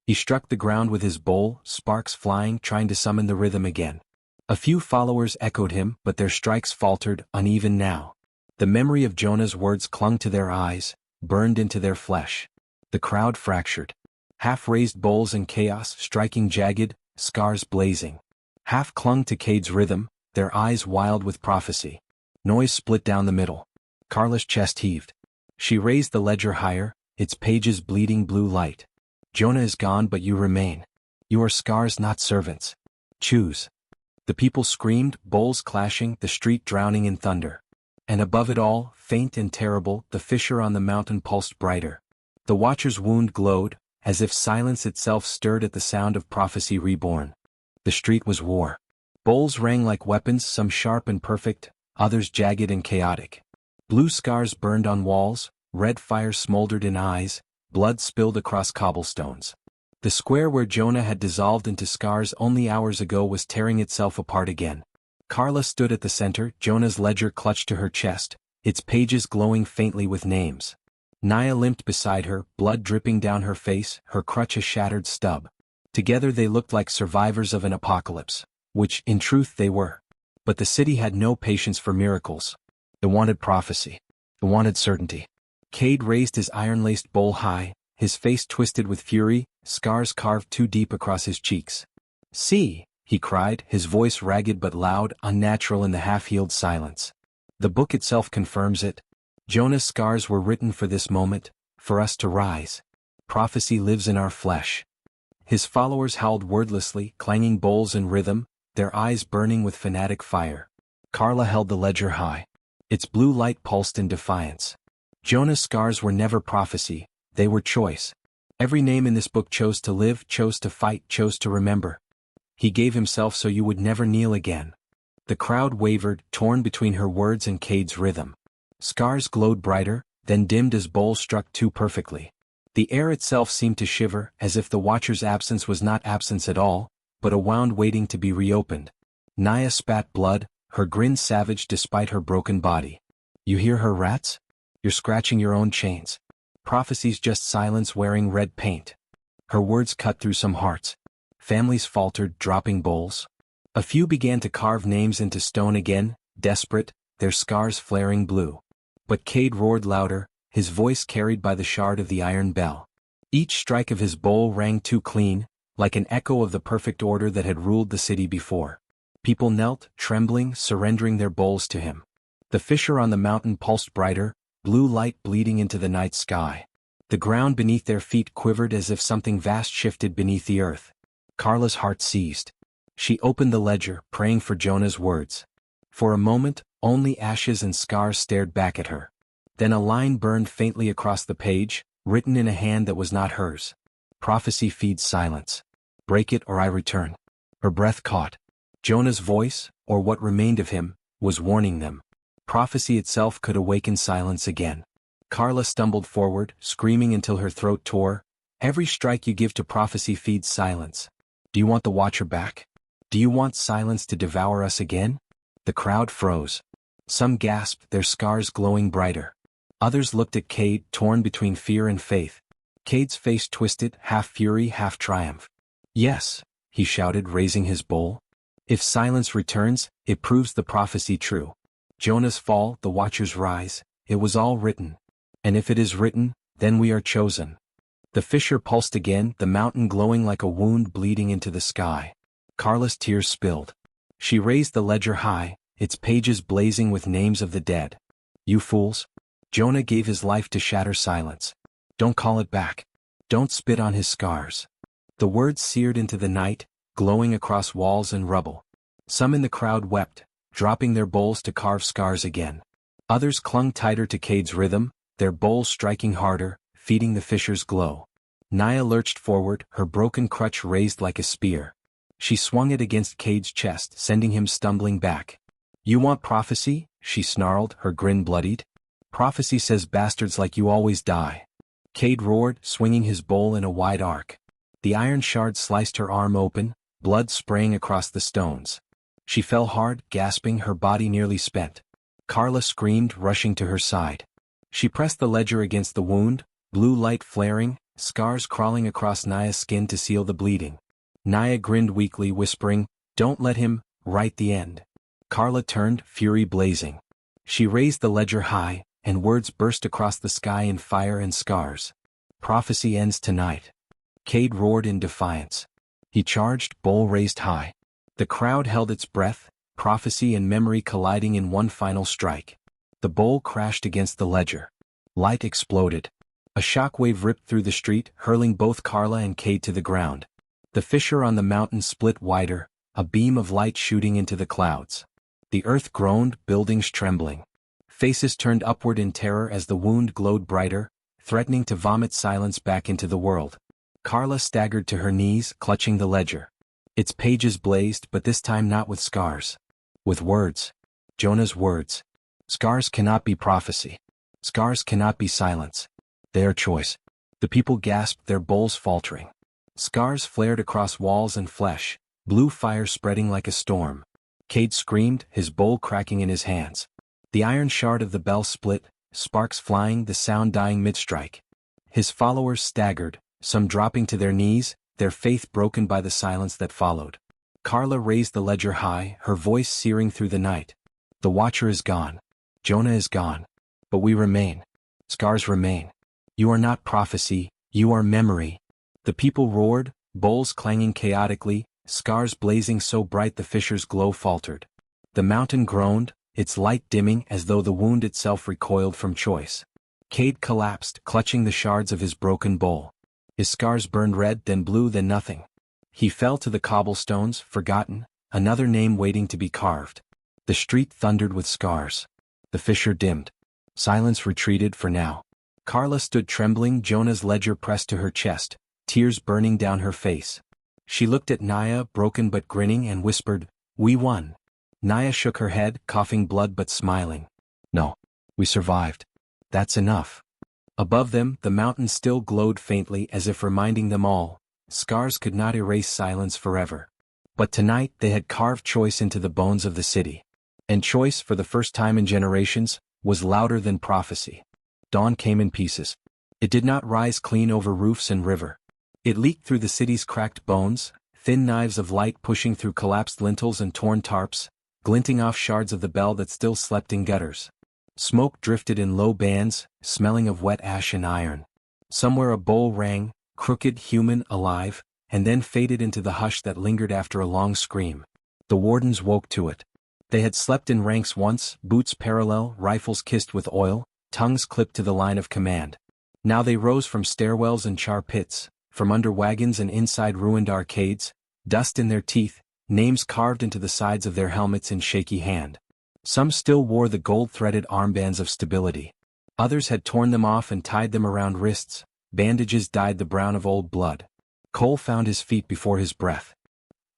He struck the ground with his bowl, sparks flying, trying to summon the rhythm again. A few followers echoed him, but their strikes faltered, uneven now. The memory of Jonah's words clung to their eyes, burned into their flesh. The crowd fractured. Half-raised bowls in chaos, striking jagged, scars blazing. Half clung to Cade's rhythm, their eyes wild with prophecy. Noise split down the middle. Carla's chest heaved. She raised the ledger higher, its pages bleeding blue light. "Jonah is gone, but you remain. You are scars, not servants. Choose." The people screamed, bowls clashing, the street drowning in thunder. And above it all, faint and terrible, the fissure on the mountain pulsed brighter. The watcher's wound glowed, as if silence itself stirred at the sound of prophecy reborn. The street was war. Bowls rang like weapons, some sharp and perfect, others jagged and chaotic. Blue scars burned on walls, red fire smoldered in eyes, blood spilled across cobblestones. The square where Jonah had dissolved into scars only hours ago was tearing itself apart again. Carla stood at the center, Jonah's ledger clutched to her chest, its pages glowing faintly with names. Naya limped beside her, blood dripping down her face, her crutch a shattered stub. Together they looked like survivors of an apocalypse, which, in truth, they were. But the city had no patience for miracles. It wanted prophecy. It wanted certainty. Cade raised his iron-laced bowl high, his face twisted with fury, scars carved too deep across his cheeks. "See," he cried, his voice ragged but loud, unnatural in the half-healed silence. "The book itself confirms it. Jonah's scars were written for this moment, for us to rise. Prophecy lives in our flesh." His followers howled wordlessly, clanging bowls in rhythm, their eyes burning with fanatic fire. Carla held the ledger high. Its blue light pulsed in defiance. Jonah's scars were never prophecy, they were choice. Every name in this book chose to live, chose to fight, chose to remember. He gave himself so you would never kneel again. The crowd wavered, torn between her words and Cade's rhythm. Scars glowed brighter, then dimmed as bowls struck too perfectly. The air itself seemed to shiver, as if the watcher's absence was not absence at all, but a wound waiting to be reopened. Naya spat blood, her grin savage despite her broken body. "You hear her, rats? You're scratching your own chains. Prophecy's just silence wearing red paint." Her words cut through some hearts. Families faltered, dropping bowls. A few began to carve names into stone again, desperate, their scars flaring blue. But Cade roared louder, his voice carried by the shard of the iron bell. Each strike of his bowl rang too clean, like an echo of the perfect order that had ruled the city before. People knelt, trembling, surrendering their bowls to him. The fissure on the mountain pulsed brighter, blue light bleeding into the night sky. The ground beneath their feet quivered as if something vast shifted beneath the earth. Carla's heart seized. She opened the ledger, praying for Jonah's words. For a moment, only ashes and scars stared back at her. Then a line burned faintly across the page, written in a hand that was not hers. Prophecy feeds silence. Break it or I return. Her breath caught. Jonah's voice, or what remained of him, was warning them. Prophecy itself could awaken silence again. Carla stumbled forward, screaming until her throat tore. Every strike you give to prophecy feeds silence. Do you want the Watcher back? Do you want silence to devour us again? The crowd froze. Some gasped, their scars glowing brighter. Others looked at Cade, torn between fear and faith. Cade's face twisted, half fury, half triumph. Yes, he shouted, raising his bowl. If silence returns, it proves the prophecy true. Jonah's fall, the Watcher's rise, it was all written. And if it is written, then we are chosen. The fissure pulsed again, the mountain glowing like a wound bleeding into the sky. Carla's tears spilled. She raised the ledger high, its pages blazing with names of the dead. You fools! Jonah gave his life to shatter silence. Don't call it back. Don't spit on his scars. The words seared into the night, glowing across walls and rubble. Some in the crowd wept, dropping their bowls to carve scars again. Others clung tighter to Cade's rhythm, their bowls striking harder, feeding the fissure's glow. Naya lurched forward, her broken crutch raised like a spear. She swung it against Cade's chest, sending him stumbling back. You want prophecy? She snarled, her grin bloodied. Prophecy says bastards like you always die. Cade roared, swinging his bowl in a wide arc. The iron shard sliced her arm open, blood spraying across the stones. She fell hard, gasping, her body nearly spent. Carla screamed, rushing to her side. She pressed the ledger against the wound, blue light flaring, scars crawling across Naya's skin to seal the bleeding. Naya grinned weakly, whispering, "Don't let him write the end." Carla turned, fury blazing. She raised the ledger high, and words burst across the sky in fire and scars. Prophecy ends tonight. Cade roared in defiance. He charged, bowl raised high. The crowd held its breath, prophecy and memory colliding in one final strike. The bowl crashed against the ledger. Light exploded. A shockwave ripped through the street, hurling both Carla and Cade to the ground. The fissure on the mountain split wider, a beam of light shooting into the clouds. The earth groaned, buildings trembling. Faces turned upward in terror as the wound glowed brighter, threatening to vomit silence back into the world. Carla staggered to her knees, clutching the ledger. Its pages blazed, but this time not with scars. With words. Jonah's words. Scars cannot be prophecy. Scars cannot be silence. They are choice. The people gasped, their bowls faltering. Scars flared across walls and flesh, blue fire spreading like a storm. Cade screamed, his bowl cracking in his hands. The iron shard of the bell split, sparks flying, the sound dying mid-strike. His followers staggered, some dropping to their knees, their faith broken by the silence that followed. Carla raised the ledger high, her voice searing through the night. The Watcher is gone. Jonah is gone. But we remain. Scars remain. You are not prophecy, you are memory. The people roared, bowls clanging chaotically, scars blazing so bright the fissure's glow faltered. The mountain groaned, its light dimming as though the wound itself recoiled from choice. Cade collapsed, clutching the shards of his broken bowl. His scars burned red, then blue, then nothing. He fell to the cobblestones, forgotten, another name waiting to be carved. The street thundered with scars. The fissure dimmed. Silence retreated for now. Carla stood trembling, Jonah's ledger pressed to her chest, tears burning down her face. She looked at Naya, broken but grinning, and whispered, "We won." Naya shook her head, coughing blood but smiling. "No. We survived. That's enough." Above them, the mountain still glowed faintly as if reminding them all, scars could not erase silence forever. But tonight they had carved choice into the bones of the city. And choice, for the first time in generations, was louder than prophecy. Dawn came in pieces. It did not rise clean over roofs and river. It leaked through the city's cracked bones, thin knives of light pushing through collapsed lintels and torn tarps, glinting off shards of the bell that still slept in gutters. Smoke drifted in low bands, smelling of wet ash and iron. Somewhere a bowl rang, crooked, human, alive, and then faded into the hush that lingered after a long scream. The wardens woke to it. They had slept in ranks once, boots parallel, rifles kissed with oil, tongues clipped to the line of command. Now they rose from stairwells and char pits, from under wagons and inside ruined arcades, dust in their teeth, names carved into the sides of their helmets in shaky hand. Some still wore the gold-threaded armbands of stability. Others had torn them off and tied them around wrists, bandages dyed the brown of old blood. Cole found his feet before his breath.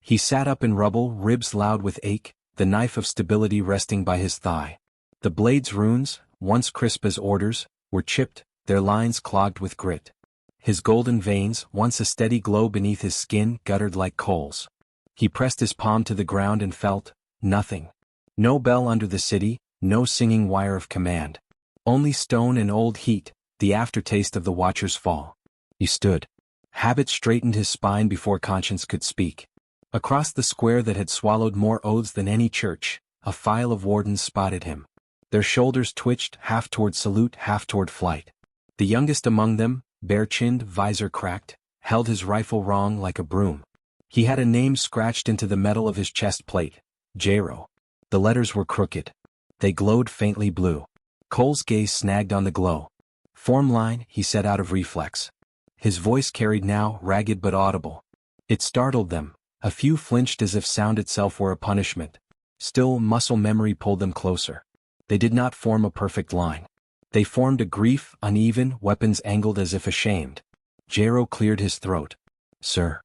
He sat up in rubble, ribs loud with ache, the knife of stability resting by his thigh. The blade's runes, once crisp as orders, were chipped, their lines clogged with grit. His golden veins, once a steady glow beneath his skin, guttered like coals. He pressed his palm to the ground and felt nothing. No bell under the city, no singing wire of command. Only stone and old heat, the aftertaste of the Watcher's fall. He stood. Habit straightened his spine before conscience could speak. Across the square that had swallowed more oaths than any church, a file of wardens spotted him. Their shoulders twitched, half toward salute, half toward flight. The youngest among them, bare-chinned, visor cracked, held his rifle wrong like a broom. He had a name scratched into the metal of his chest plate, Jero. The letters were crooked. They glowed faintly blue. Cole's gaze snagged on the glow. Form line, he said out of reflex. His voice carried now, ragged but audible. It startled them. A few flinched as if sound itself were a punishment. Still, muscle memory pulled them closer. They did not form a perfect line. They formed a grief, uneven, weapons angled as if ashamed. Jero cleared his throat. Sir.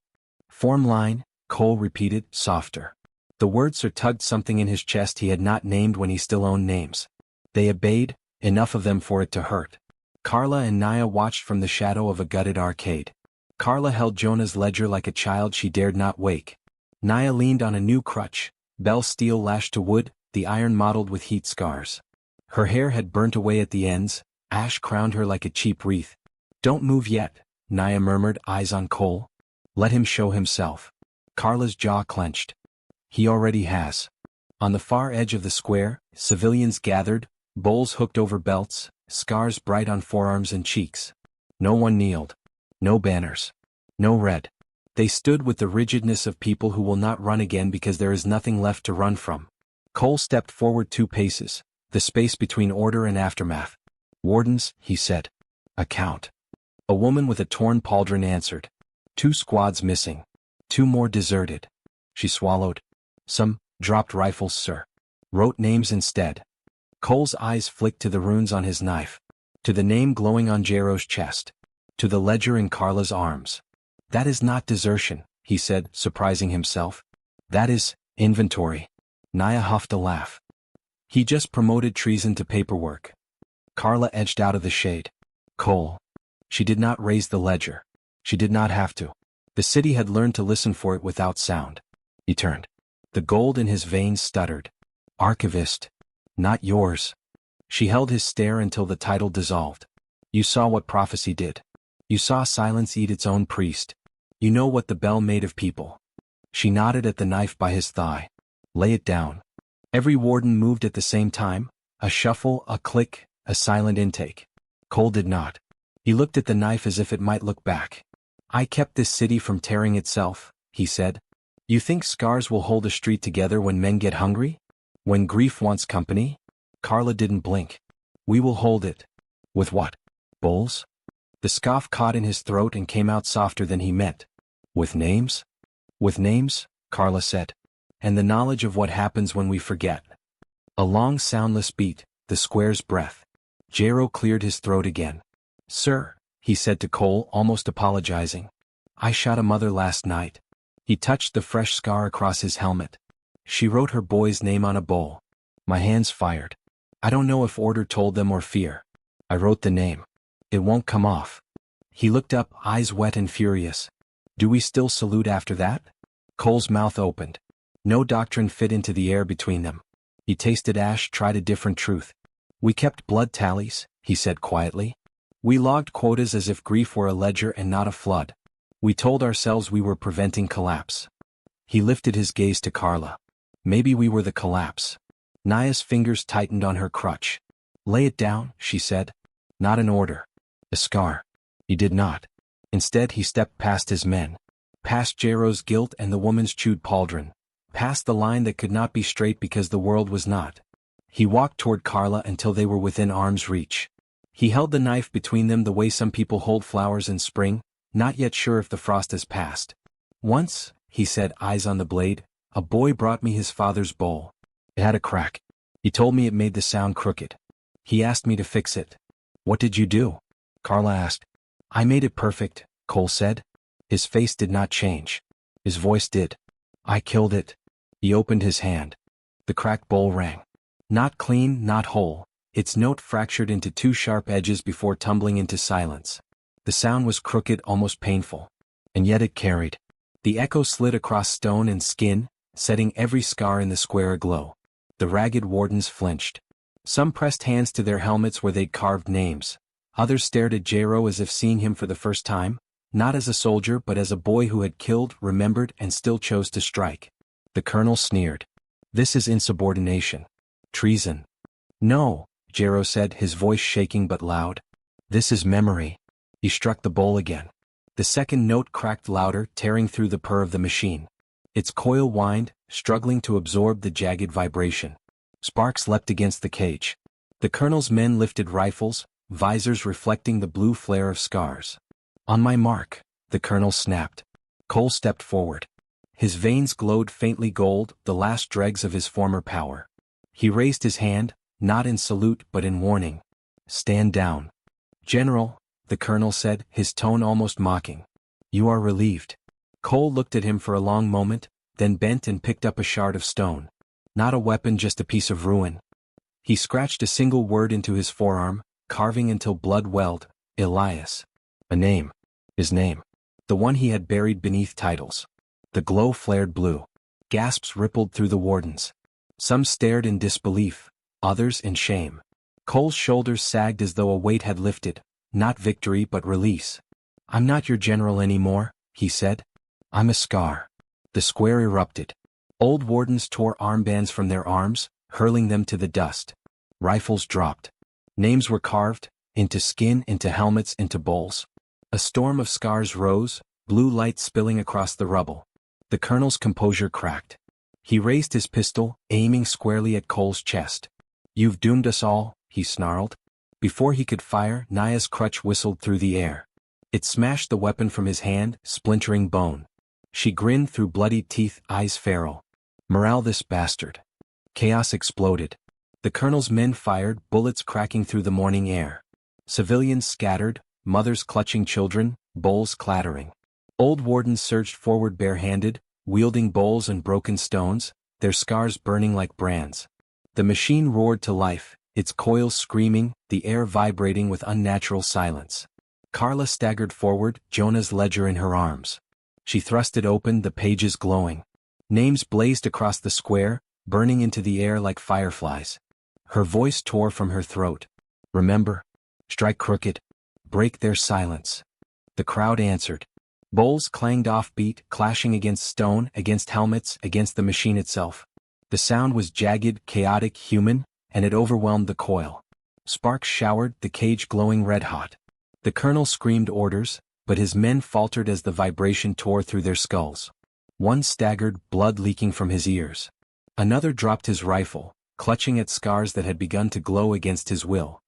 Form line, Cole repeated, softer. The word sir tugged something in his chest he had not named when he still owned names. They obeyed, enough of them for it to hurt. Carla and Naya watched from the shadow of a gutted arcade. Carla held Jonah's ledger like a child she dared not wake. Naya leaned on a new crutch, bell steel lashed to wood, the iron mottled with heat scars. Her hair had burnt away at the ends, ash crowned her like a cheap wreath. Don't move yet, Naya murmured, eyes on Cole. Let him show himself. Carla's jaw clenched. He already has. On the far edge of the square, civilians gathered, bowls hooked over belts, scars bright on forearms and cheeks. No one kneeled. No banners. No red. They stood with the rigidness of people who will not run again because there is nothing left to run from. Cole stepped forward 2 paces, the space between order and aftermath. Wardens, he said. A count. A woman with a torn pauldron answered. 2 squads missing. 2 more deserted. She swallowed. Some dropped rifles, sir. Wrote names instead. Cole's eyes flicked to the runes on his knife. To the name glowing on Jero's chest. To the ledger in Carla's arms. That is not desertion, he said, surprising himself. That is inventory. Naya huffed a laugh. He just promoted treason to paperwork. Carla edged out of the shade. Cole. She did not raise the ledger. She did not have to. The city had learned to listen for it without sound. He turned. The gold in his veins stuttered. Archivist. Not yours. She held his stare until the title dissolved. You saw what prophecy did. You saw silence eat its own priest. You know what the bell made of people. She nodded at the knife by his thigh. Lay it down. Every warden moved at the same time, a shuffle, a click, a silent intake. Cole did not. He looked at the knife as if it might look back. I kept this city from tearing itself, he said. You think scars will hold a street together when men get hungry? When grief wants company? Carla didn't blink. We will hold it. With what? Bowls? The scoff caught in his throat and came out softer than he meant. With names? With names, Carla said. And the knowledge of what happens when we forget. A long soundless beat, the square's breath. Jero cleared his throat again. Sir, he said to Cole, almost apologizing. I shot a mother last night. He touched the fresh scar across his helmet. She wrote her boy's name on a bowl. My hands fired. I don't know if order told them or fear. I wrote the name. It won't come off. He looked up, eyes wet and furious. Do we still salute after that? Cole's mouth opened. No doctrine fit into the air between them. He tasted ash, tried a different truth. We kept blood tallies, he said quietly. We logged quotas as if grief were a ledger and not a flood. We told ourselves we were preventing collapse. He lifted his gaze to Carla. Maybe we were the collapse. Naya's fingers tightened on her crutch. Lay it down, she said. Not an order. A scar. He did not. Instead he stepped past his men. Past Jero's guilt and the woman's chewed pauldron. Past the line that could not be straight because the world was not. He walked toward Carla until they were within arm's reach. He held the knife between them the way some people hold flowers in spring, not yet sure if the frost has passed. "Once," he said, eyes on the blade, "a boy brought me his father's bowl. It had a crack. He told me it made the sound crooked. He asked me to fix it." "What did you do?" Carla asked. "I made it perfect," Cole said. His face did not change. His voice did. "I killed it." He opened his hand. The cracked bowl rang. Not clean, not whole. Its note fractured into two sharp edges before tumbling into silence. The sound was crooked, almost painful. And yet it carried. The echo slid across stone and skin, setting every scar in the square aglow. The ragged wardens flinched. Some pressed hands to their helmets where they'd carved names. Others stared at Jero as if seeing him for the first time, not as a soldier but as a boy who had killed, remembered, and still chose to strike. The colonel sneered. "This is insubordination. Treason." "No," Jero said, his voice shaking but loud. "This is memory." He struck the bowl again. The second note cracked louder, tearing through the purr of the machine. Its coil whined, struggling to absorb the jagged vibration. Sparks leapt against the cage. The colonel's men lifted rifles, visors reflecting the blue flare of scars. "On my mark," the colonel snapped. Cole stepped forward. His veins glowed faintly gold, the last dregs of his former power. He raised his hand, not in salute but in warning. "Stand down." "General," the colonel said, his tone almost mocking. "You are relieved." Cole looked at him for a long moment, then bent and picked up a shard of stone. Not a weapon, just a piece of ruin. He scratched a single word into his forearm, carving until blood welled. Elias. A name. His name. The one he had buried beneath titles. The glow flared blue. Gasps rippled through the wardens. Some stared in disbelief, others in shame. Cole's shoulders sagged as though a weight had lifted, not victory but release. "I'm not your general anymore," he said. "I'm a scar." The square erupted. Old wardens tore armbands from their arms, hurling them to the dust. Rifles dropped. Names were carved, into skin, into helmets, into bowls. A storm of scars rose, blue light spilling across the rubble. The colonel's composure cracked. He raised his pistol, aiming squarely at Cole's chest. "You've doomed us all," he snarled. Before he could fire, Naya's crutch whistled through the air. It smashed the weapon from his hand, splintering bone. She grinned through bloodied teeth, eyes feral. "Morale this bastard." Chaos exploded. The colonel's men fired, bullets cracking through the morning air. Civilians scattered, mothers clutching children, bowls clattering. Old wardens surged forward barehanded, wielding bowls and broken stones, their scars burning like brands. The machine roared to life, its coils screaming, the air vibrating with unnatural silence. Carla staggered forward, Jonah's ledger in her arms. She thrust it open, the pages glowing. Names blazed across the square, burning into the air like fireflies. Her voice tore from her throat. "Remember? Strike crooked. Break their silence." The crowd answered. Bowls clanged offbeat, clashing against stone, against helmets, against the machine itself. The sound was jagged, chaotic, human, and it overwhelmed the coil. Sparks showered, the cage glowing red-hot. The colonel screamed orders, but his men faltered as the vibration tore through their skulls. One staggered, blood leaking from his ears. Another dropped his rifle, clutching at scars that had begun to glow against his will.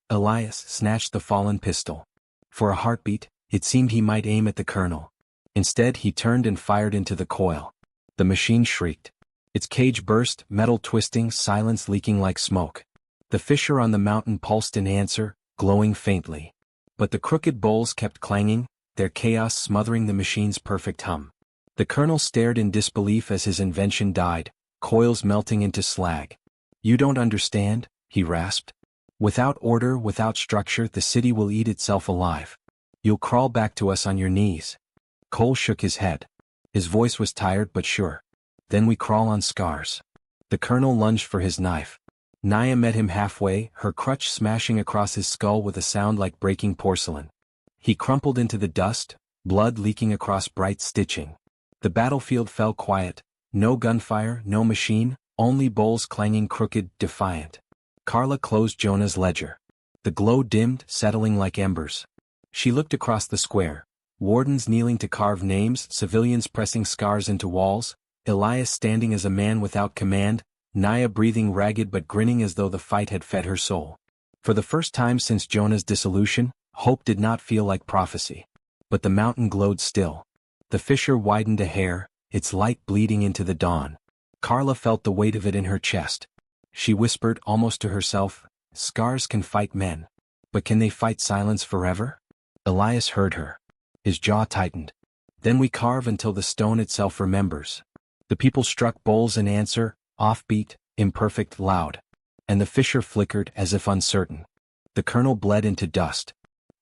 Elias snatched the fallen pistol. For a heartbeat, it seemed he might aim at the colonel. Instead, he turned and fired into the coil. The machine shrieked. Its cage burst, metal twisting, silence leaking like smoke. The fissure on the mountain pulsed in answer, glowing faintly. But the crooked bowls kept clanging, their chaos smothering the machine's perfect hum. The colonel stared in disbelief as his invention died, coils melting into slag. "You don't understand," he rasped. "Without order, without structure, the city will eat itself alive. You'll crawl back to us on your knees." Cole shook his head. His voice was tired but sure. "Then we crawl on scars." The colonel lunged for his knife. Naya met him halfway, her crutch smashing across his skull with a sound like breaking porcelain. He crumpled into the dust, blood leaking across bright stitching. The battlefield fell quiet, no gunfire, no machine, only bowls clanging crooked, defiant. Carla closed Jonah's ledger. The glow dimmed, settling like embers. She looked across the square. Wardens kneeling to carve names, civilians pressing scars into walls, Elias standing as a man without command, Naya breathing ragged but grinning as though the fight had fed her soul. For the first time since Jonah's dissolution, hope did not feel like prophecy. But the mountain glowed still. The fissure widened a hair, its light bleeding into the dawn. Carla felt the weight of it in her chest. She whispered almost to herself, "Scars can fight men. But can they fight silence forever?" Elias heard her. His jaw tightened. "Then we carve until the stone itself remembers." The people struck bowls in answer, offbeat, imperfect, loud. And the fissure flickered as if uncertain. The colonel bled into dust.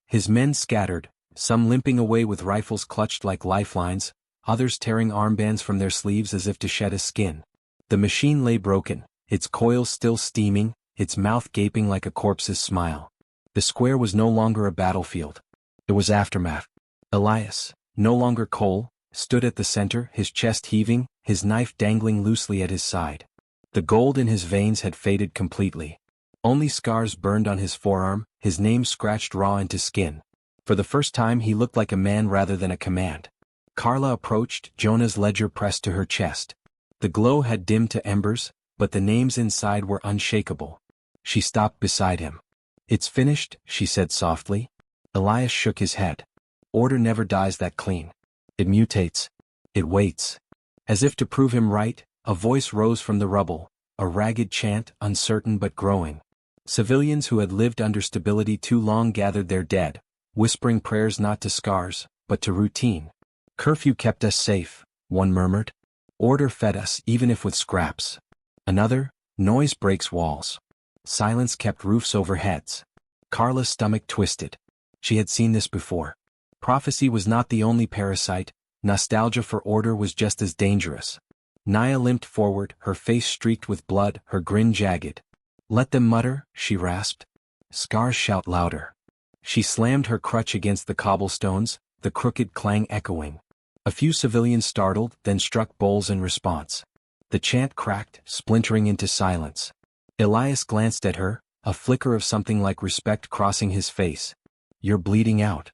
His men scattered, some limping away with rifles clutched like lifelines, others tearing armbands from their sleeves as if to shed a skin. The machine lay broken, its coils still steaming, its mouth gaping like a corpse's smile. The square was no longer a battlefield. It was aftermath. Elias, no longer coal, stood at the center, his chest heaving, his knife dangling loosely at his side. The gold in his veins had faded completely. Only scars burned on his forearm, his name scratched raw into skin. For the first time he looked like a man rather than a command. Carla approached, Jonah's ledger pressed to her chest. The glow had dimmed to embers, but the names inside were unshakable. She stopped beside him. "It's finished," she said softly. Elias shook his head. "Order never dies that clean. It mutates. It waits." As if to prove him right, a voice rose from the rubble, a ragged chant, uncertain but growing. Civilians who had lived under stability too long gathered their dead, whispering prayers not to scars, but to routine. "Curfew kept us safe," one murmured. "Order fed us even if with scraps." Another, "Noise breaks walls." Silence kept roofs over heads. Carla's stomach twisted. She had seen this before. Prophecy was not the only parasite, nostalgia for order was just as dangerous. Naya limped forward, her face streaked with blood, her grin jagged. "Let them mutter," she rasped. "Scars shout louder." She slammed her crutch against the cobblestones, the crooked clang echoing. A few civilians startled, then struck bowls in response. The chant cracked, splintering into silence. Elias glanced at her, a flicker of something like respect crossing his face. "You're bleeding out."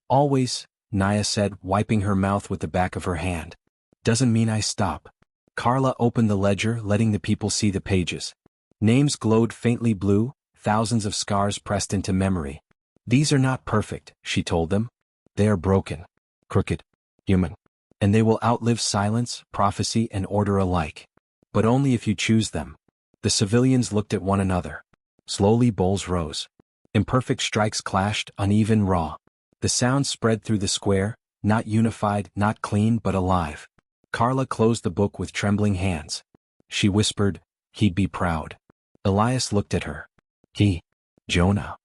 "Always," Naya said, wiping her mouth with the back of her hand. "Doesn't mean I stop." Carla opened the ledger, letting the people see the pages. Names glowed faintly blue, thousands of scars pressed into memory. "These are not perfect," she told them. "They are broken, crooked, human. And they will outlive silence, prophecy, and order alike. But only if you choose them." The civilians looked at one another. Slowly bowls rose. Imperfect strikes clashed, uneven, raw. The sound spread through the square, not unified, not clean, but alive. Carla closed the book with trembling hands. She whispered, "He'd be proud." Elias looked at her. "He? Jonah?"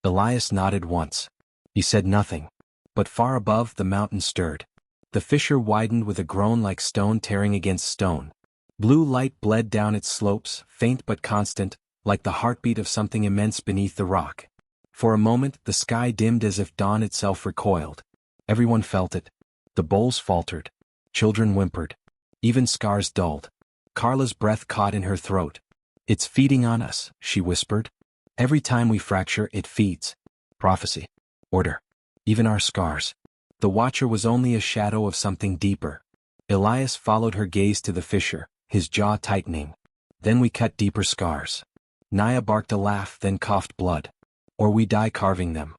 Elias nodded once. He said nothing. But far above, the mountain stirred. The fissure widened with a groan like stone tearing against stone. Blue light bled down its slopes, faint but constant, like the heartbeat of something immense beneath the rock. For a moment, the sky dimmed as if dawn itself recoiled. Everyone felt it. The bowls faltered. Children whimpered. Even scars dulled. Carla's breath caught in her throat. "It's feeding on us," she whispered. "Every time we fracture, it feeds. Prophecy. Order. Even our scars." The watcher was only a shadow of something deeper. Elias followed her gaze to the fissure, his jaw tightening. "Then we cut deeper scars." Naya barked a laugh, then coughed blood. "Or we die carving them."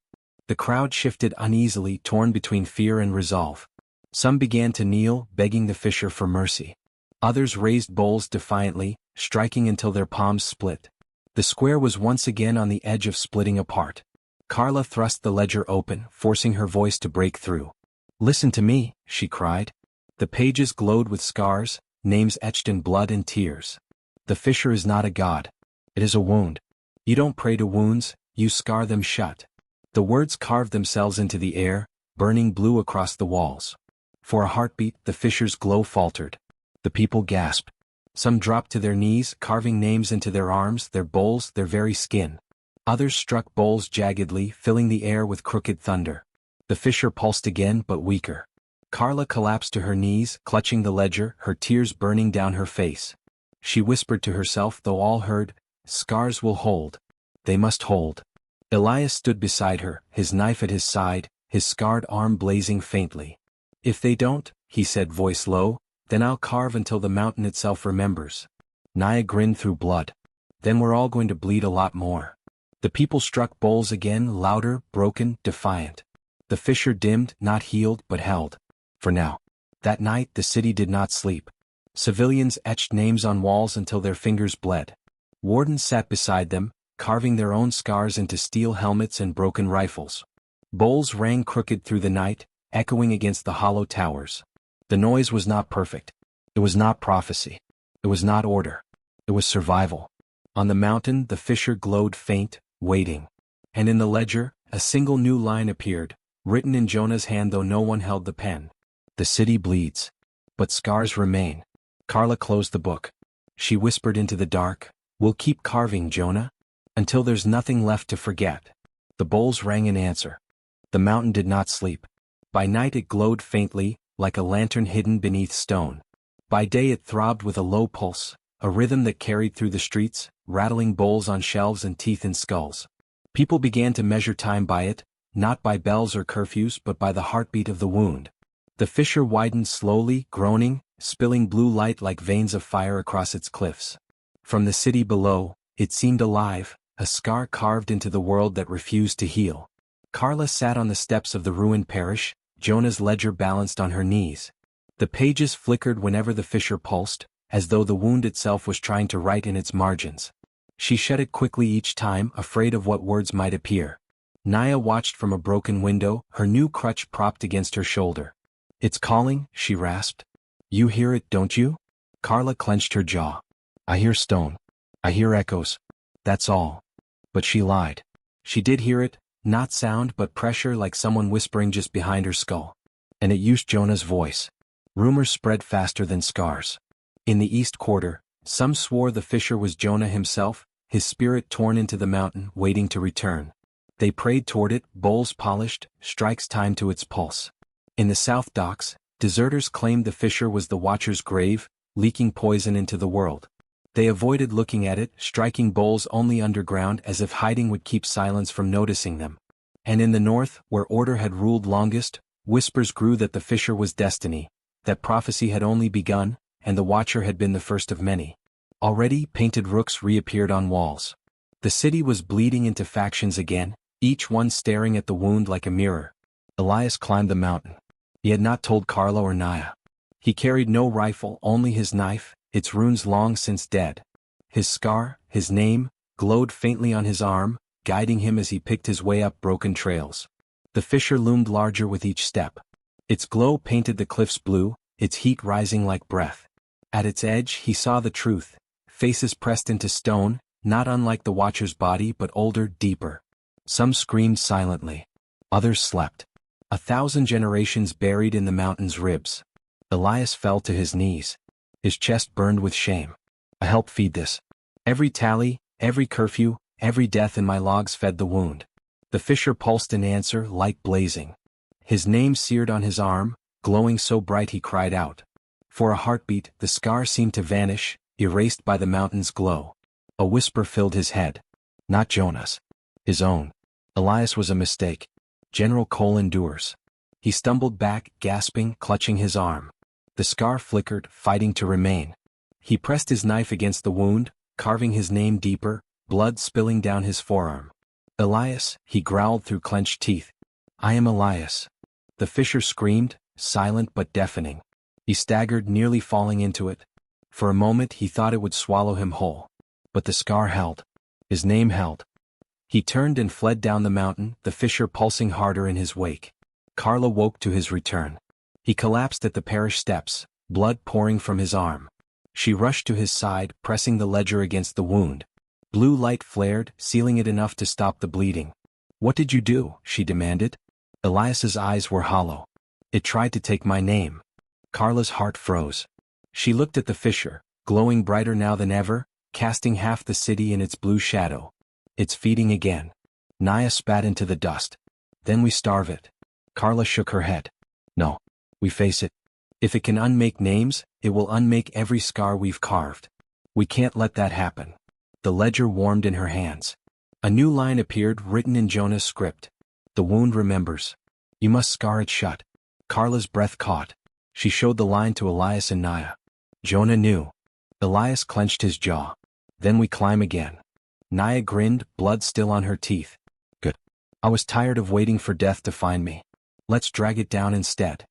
The crowd shifted uneasily, torn between fear and resolve. Some began to kneel, begging the fissure for mercy. Others raised bowls defiantly, striking until their palms split. The square was once again on the edge of splitting apart. Carla thrust the ledger open, forcing her voice to break through. "Listen to me," she cried. The pages glowed with scars, names etched in blood and tears. "The fissure is not a god. It is a wound. You don't pray to wounds, you scar them shut." The words carved themselves into the air, burning blue across the walls. For a heartbeat, the fissure's glow faltered. The people gasped. Some dropped to their knees, carving names into their arms, their bowls, their very skin. Others struck bowls jaggedly, filling the air with crooked thunder. The fissure pulsed again, but weaker. Carla collapsed to her knees, clutching the ledger, her tears burning down her face. She whispered to herself, though all heard, "Scars will hold. They must hold." Elias stood beside her, his knife at his side, his scarred arm blazing faintly. "If they don't," he said, voice low, "then I'll carve until the mountain itself remembers." Naya grinned through blood. "Then we're all going to bleed a lot more." The people struck bowls again, louder, broken, defiant. The fissure dimmed, not healed but held. For now. That night the city did not sleep. Civilians etched names on walls until their fingers bled. Wardens sat beside them, carving their own scars into steel helmets and broken rifles. Bowls rang crooked through the night, echoing against the hollow towers. The noise was not perfect. It was not prophecy. It was not order. It was survival. On the mountain the fissure glowed faint, waiting. And in the ledger, a single new line appeared, written in Jonah's hand though no one held the pen. The city bleeds. But scars remain. Carla closed the book. She whispered into the dark, "We'll keep carving, Jonah. Until there's nothing left to forget." The bowls rang in answer. The mountain did not sleep. By night it glowed faintly, like a lantern hidden beneath stone. By day it throbbed with a low pulse, a rhythm that carried through the streets, rattling bowls on shelves and teeth in skulls. People began to measure time by it, not by bells or curfews but by the heartbeat of the wound. The fissure widened slowly, groaning, spilling blue light like veins of fire across its cliffs. From the city below, it seemed alive, a scar carved into the world that refused to heal. Carla sat on the steps of the ruined parish, Jonah's ledger balanced on her knees. The pages flickered whenever the fissure pulsed, as though the wound itself was trying to write in its margins. She shut it quickly each time, afraid of what words might appear. Naya watched from a broken window, her new crutch propped against her shoulder. "It's calling," she rasped. "You hear it, don't you?" Carla clenched her jaw. "I hear stone. I hear echoes. That's all." But she lied. She did hear it, not sound but pressure like someone whispering just behind her skull. And it used Jonah's voice. Rumors spread faster than scars. In the east quarter, some swore the fissure was Jonah himself, his spirit torn into the mountain, waiting to return. They prayed toward it, bowls polished, strikes timed to its pulse. In the south docks, deserters claimed the fissure was the watcher's grave, leaking poison into the world. They avoided looking at it, striking bowls only underground as if hiding would keep silence from noticing them. And in the north, where order had ruled longest, whispers grew that the fissure was destiny, that prophecy had only begun, and the watcher had been the first of many. Already, painted rooks reappeared on walls. The city was bleeding into factions again, each one staring at the wound like a mirror. Elias climbed the mountain. He had not told Carla or Naya. He carried no rifle, only his knife, its runes long since dead. His scar, his name, glowed faintly on his arm, guiding him as he picked his way up broken trails. The fissure loomed larger with each step. Its glow painted the cliffs blue, its heat rising like breath. At its edge he saw the truth, faces pressed into stone, not unlike the watcher's body but older, deeper. Some screamed silently. Others slept. 1,000 generations buried in the mountain's ribs. Elias fell to his knees. His chest burned with shame. "I helped feed this. Every tally, every curfew, every death in my logs fed the wound." The fissure pulsed in answer, light blazing. His name seared on his arm, glowing so bright he cried out. For a heartbeat, the scar seemed to vanish, erased by the mountain's glow. A whisper filled his head. Not Jonah's. His own. Elias was a mistake. General Cole endures. He stumbled back, gasping, clutching his arm. The scar flickered, fighting to remain. He pressed his knife against the wound, carving his name deeper, blood spilling down his forearm. "Elias," he growled through clenched teeth. "I am Elias." The fissure screamed, silent but deafening. He staggered, nearly falling into it. For a moment he thought it would swallow him whole. But the scar held. His name held. He turned and fled down the mountain, the fissure pulsing harder in his wake. Carla woke to his return. He collapsed at the parish steps, blood pouring from his arm. She rushed to his side, pressing the ledger against the wound. Blue light flared, sealing it enough to stop the bleeding. "What did you do?" she demanded. Elias's eyes were hollow. "It tried to take my name." Carla's heart froze. She looked at the fissure, glowing brighter now than ever, casting half the city in its blue shadow. "It's feeding again." Naya spat into the dust. "Then we starve it." Carla shook her head. "No. We face it. If it can unmake names, it will unmake every scar we've carved. We can't let that happen." The ledger warmed in her hands. A new line appeared, written in Jonah's script. "The wound remembers. You must scar it shut." Carla's breath caught. She showed the line to Elias and Naya. Jonah knew. Elias clenched his jaw. "Then we climb again." Naya grinned, blood still on her teeth. Good. I was tired of waiting for death to find me. Let's drag it down instead.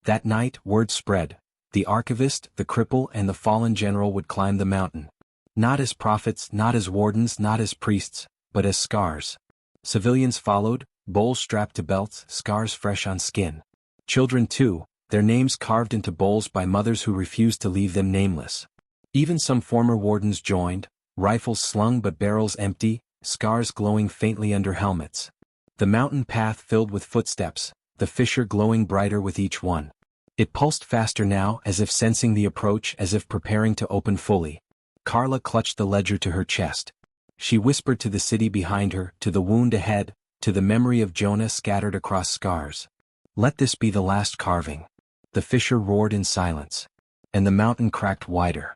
That night, word spread. The archivist, the cripple, and the fallen general would climb the mountain. Not as prophets, not as wardens, not as priests, but as scars. Civilians followed, bowls strapped to belts, scars fresh on skin. Children too, their names carved into bowls by mothers who refused to leave them nameless. Even some former wardens joined, rifles slung but barrels empty, scars glowing faintly under helmets. The mountain path filled with footsteps, the fissure glowing brighter with each one. It pulsed faster now, as if sensing the approach, as if preparing to open fully. Carla clutched the ledger to her chest. She whispered to the city behind her, to the wound ahead, to the memory of Jonah scattered across scars. Let this be the last carving. The fissure roared in silence. And the mountain cracked wider.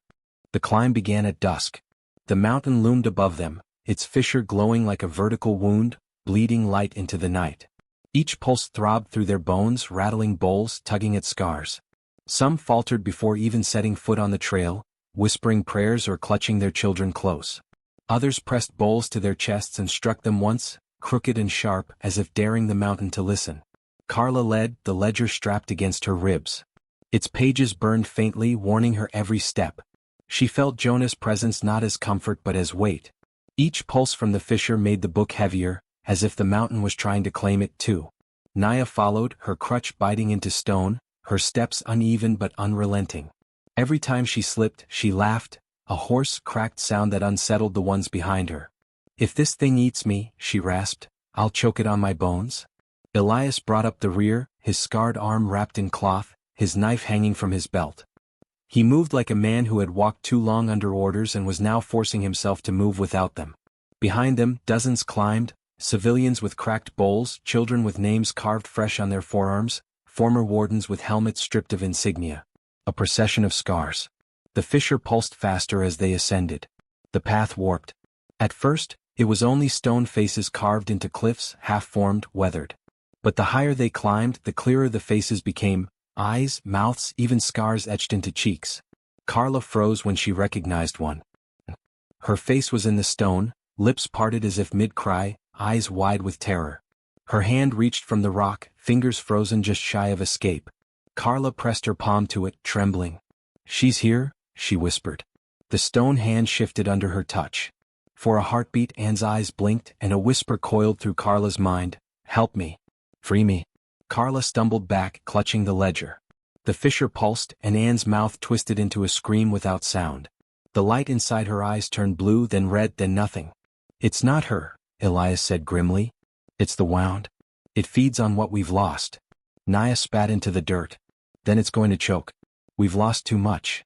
The climb began at dusk. The mountain loomed above them, its fissure glowing like a vertical wound, bleeding light into the night. Each pulse throbbed through their bones, rattling bowls, tugging at scars. Some faltered before even setting foot on the trail, whispering prayers or clutching their children close. Others pressed bowls to their chests and struck them once, crooked and sharp, as if daring the mountain to listen. Carla led, the ledger strapped against her ribs. Its pages burned faintly, warning her every step. She felt Jonah's presence not as comfort but as weight. Each pulse from the fissure made the book heavier, as if the mountain was trying to claim it too. Naya followed, her crutch biting into stone, her steps uneven but unrelenting. Every time she slipped, she laughed, a hoarse, cracked sound that unsettled the ones behind her. If this thing eats me, she rasped, I'll choke it on my bones. Elias brought up the rear, his scarred arm wrapped in cloth, his knife hanging from his belt. He moved like a man who had walked too long under orders and was now forcing himself to move without them. Behind them, dozens climbed, civilians with cracked bowls, children with names carved fresh on their forearms, former wardens with helmets stripped of insignia. A procession of scars. The fissure pulsed faster as they ascended. The path warped. At first, it was only stone faces carved into cliffs, half-formed, weathered. But the higher they climbed, the clearer the faces became, eyes, mouths, even scars etched into cheeks. Carla froze when she recognized one. Her face was in the stone, lips parted as if mid-cry, eyes wide with terror. Her hand reached from the rock, fingers frozen just shy of escape. Carla pressed her palm to it, trembling. She's here, she whispered. The stone hand shifted under her touch. For a heartbeat, Anne's eyes blinked, and a whisper coiled through Carla's mind, help me. Free me. Carla stumbled back, clutching the ledger. The fissure pulsed, and Anne's mouth twisted into a scream without sound. The light inside her eyes turned blue, then red, then nothing. It's not her, Elias said grimly. It's the wound. It feeds on what we've lost. Naya spat into the dirt. Then it's going to choke. We've lost too much.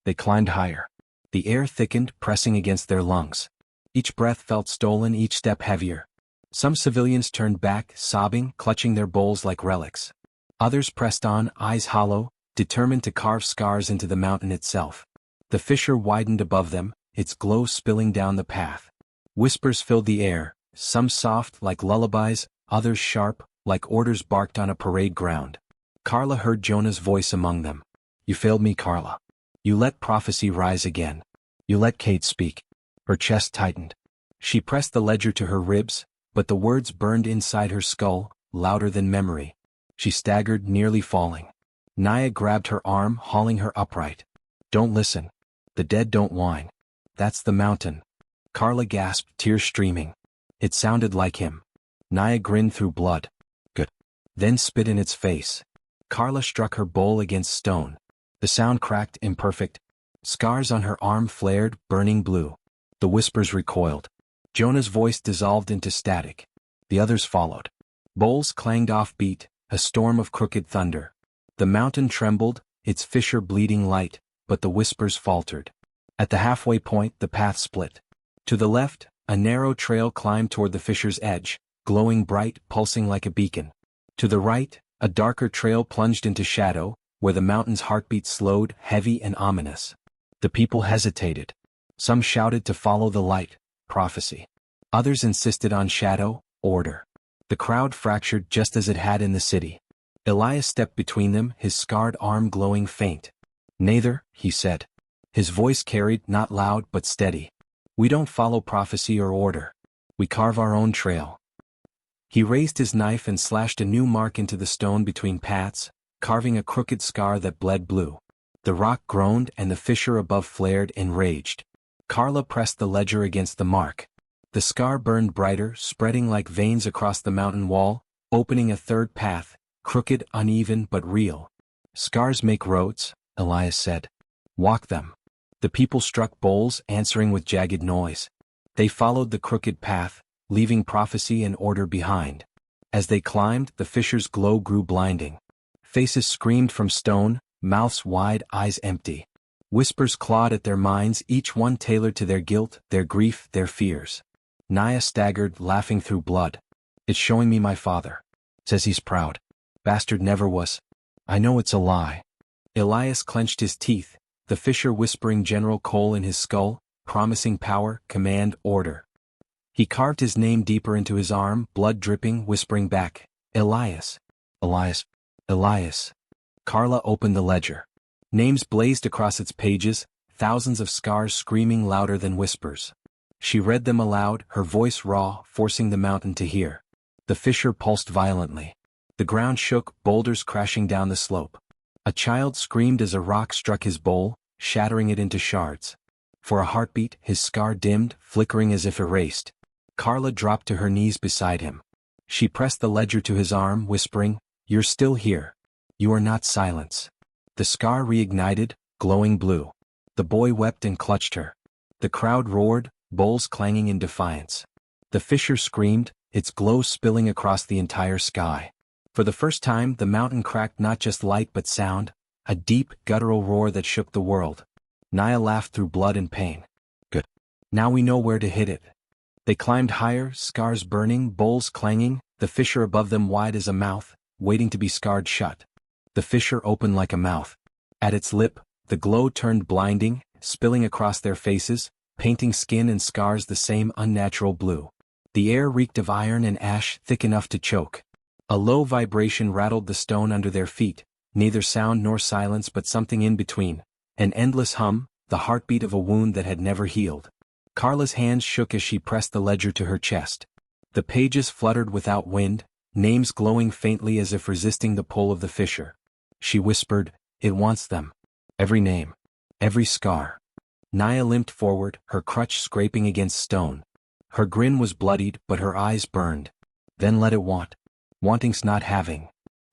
They climbed higher. The air thickened, pressing against their lungs. Each breath felt stolen, each step heavier. Some civilians turned back, sobbing, clutching their bowls like relics. Others pressed on, eyes hollow, determined to carve scars into the mountain itself. The fissure widened above them, its glow spilling down the path. Whispers filled the air, some soft, like lullabies, others sharp, like orders barked on a parade ground. Carla heard Jonah's voice among them. You failed me, Carla. You let prophecy rise again. You let Kate speak. Her chest tightened. She pressed the ledger to her ribs, but the words burned inside her skull, louder than memory. She staggered, nearly falling. Naya grabbed her arm, hauling her upright. Don't listen. The dead don't whine. That's the mountain. Carla gasped, tears streaming. It sounded like him. Naya grinned through blood. Good. Then spit in its face. Carla struck her bowl against stone. The sound cracked, imperfect. Scars on her arm flared, burning blue. The whispers recoiled. Jonah's voice dissolved into static. The others followed. Bowls clanged off-beat, a storm of crooked thunder. The mountain trembled, its fissure bleeding light, but the whispers faltered. At the halfway point, the path split. To the left, a narrow trail climbed toward the fissure's edge, glowing bright, pulsing like a beacon. To the right, a darker trail plunged into shadow, where the mountain's heartbeat slowed, heavy and ominous. The people hesitated. Some shouted to follow the light, prophecy. Others insisted on shadow, order. The crowd fractured just as it had in the city. Elias stepped between them, his scarred arm glowing faint. Neither, he said. His voice carried, not loud but steady. We don't follow prophecy or order. We carve our own trail. He raised his knife and slashed a new mark into the stone between paths, carving a crooked scar that bled blue. The rock groaned and the fissure above flared enraged. Carla pressed the ledger against the mark. The scar burned brighter, spreading like veins across the mountain wall, opening a third path, crooked, uneven but real. Scars make roads, Elias said. Walk them. The people struck bowls, answering with jagged noise. They followed the crooked path, leaving prophecy and order behind. As they climbed, the fissure's glow grew blinding. Faces screamed from stone, mouths wide, eyes empty. Whispers clawed at their minds, each one tailored to their guilt, their grief, their fears. Naya staggered, laughing through blood. It's showing me my father. Says he's proud. Bastard never was. I know it's a lie. Elias clenched his teeth, the fissure whispering General Cole in his skull, promising power, command, order. He carved his name deeper into his arm, blood dripping, whispering back, Elias. Elias. Elias. Carla opened the ledger. Names blazed across its pages, thousands of scars screaming louder than whispers. She read them aloud, her voice raw, forcing the mountain to hear. The fissure pulsed violently. The ground shook, boulders crashing down the slope. A child screamed as a rock struck his bowl, shattering it into shards. For a heartbeat, his scar dimmed, flickering as if erased. Carla dropped to her knees beside him. She pressed the ledger to his arm, whispering, You're still here. You are not silence. The scar reignited, glowing blue. The boy wept and clutched her. The crowd roared, bowls clanging in defiance. The fissure screamed, its glow spilling across the entire sky. For the first time, the mountain cracked not just light but sound, a deep, guttural roar that shook the world. Naya laughed through blood and pain. Good. Now we know where to hit it. They climbed higher, scars burning, bowls clanging, the fissure above them wide as a mouth, waiting to be scarred shut. The fissure opened like a mouth. At its lip, the glow turned blinding, spilling across their faces, painting skin and scars the same unnatural blue. The air reeked of iron and ash, thick enough to choke. A low vibration rattled the stone under their feet, neither sound nor silence but something in between. An endless hum, the heartbeat of a wound that had never healed. Carla's hands shook as she pressed the ledger to her chest. The pages fluttered without wind, names glowing faintly as if resisting the pull of the fissure. She whispered, It wants them. Every name. Every scar. Naya limped forward, her crutch scraping against stone. Her grin was bloodied, but her eyes burned. Then let it want. Wanting's not having.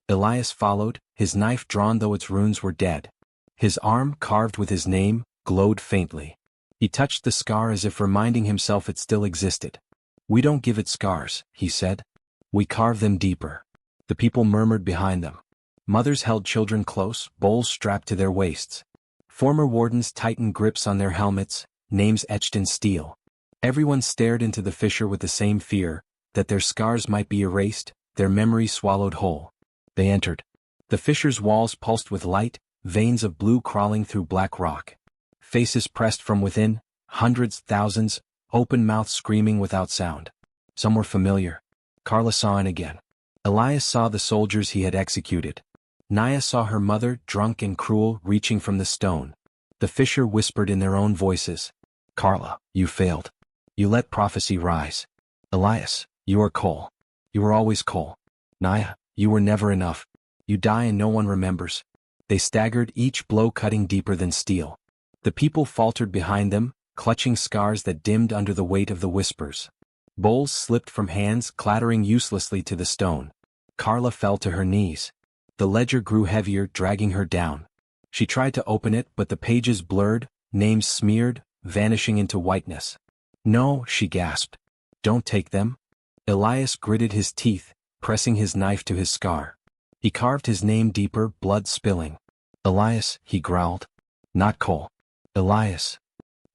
Elias followed, his knife drawn though its runes were dead. His arm, carved with his name, glowed faintly. He touched the scar as if reminding himself it still existed. We don't give it scars, he said. We carve them deeper. The people murmured behind them. Mothers held children close, bowls strapped to their waists. Former wardens tightened grips on their helmets, names etched in steel. Everyone stared into the fissure with the same fear, that their scars might be erased, their memories swallowed whole. They entered. The fissure's walls pulsed with light, veins of blue crawling through black rock. Faces pressed from within, hundreds, thousands, open mouths screaming without sound. Some were familiar. Carla saw in again. Elias saw the soldiers he had executed. Naya saw her mother, drunk and cruel, reaching from the stone. The fissure whispered in their own voices. Carla, you failed. You let prophecy rise. Elias, you are coal. You were always coal. Naya, you were never enough. You die and no one remembers. They staggered, each blow cutting deeper than steel. The people faltered behind them, clutching scars that dimmed under the weight of the whispers. Bowls slipped from hands, clattering uselessly to the stone. Carla fell to her knees. The ledger grew heavier, dragging her down. She tried to open it, but the pages blurred, names smeared, vanishing into whiteness. No, she gasped. Don't take them. Elias gritted his teeth, pressing his knife to his scar. He carved his name deeper, blood spilling. Elias, he growled. Not Cole. Elias.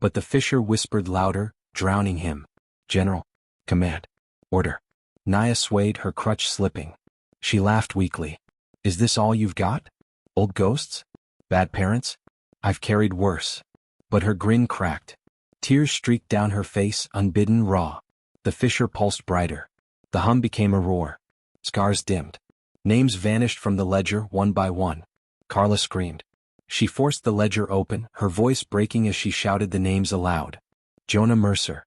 But the fissure whispered louder, drowning him. General. Command. Order. Naya swayed, her crutch slipping. She laughed weakly. Is this all you've got? Old ghosts? Bad parents? I've carried worse. But her grin cracked. Tears streaked down her face, unbidden, raw. The fissure pulsed brighter. The hum became a roar. Scars dimmed. Names vanished from the ledger, one by one. Carla screamed. She forced the ledger open, her voice breaking as she shouted the names aloud. Jonah Mercer,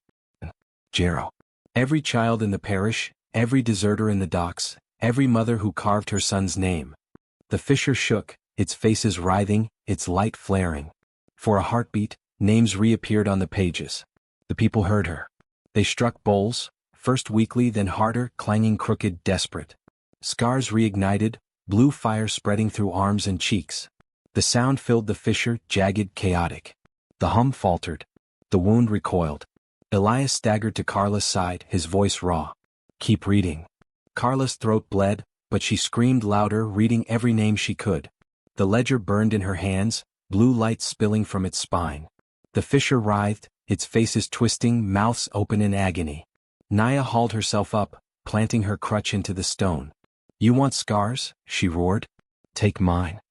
Jero. Every child in the parish, every deserter in the docks, every mother who carved her son's name. The fisher shook, its faces writhing, its light flaring. For a heartbeat, names reappeared on the pages. The people heard her. They struck bowls, first weakly then harder, clanging crooked, desperate. Scars reignited, blue fire spreading through arms and cheeks. The sound filled the fissure, jagged, chaotic. The hum faltered. The wound recoiled. Elias staggered to Carla's side, his voice raw. "Keep reading." Carla's throat bled, but she screamed louder, reading every name she could. The ledger burned in her hands, blue light spilling from its spine. The fissure writhed, its faces twisting, mouths open in agony. Naya hauled herself up, planting her crutch into the stone. "You want scars?" she roared. "Take mine."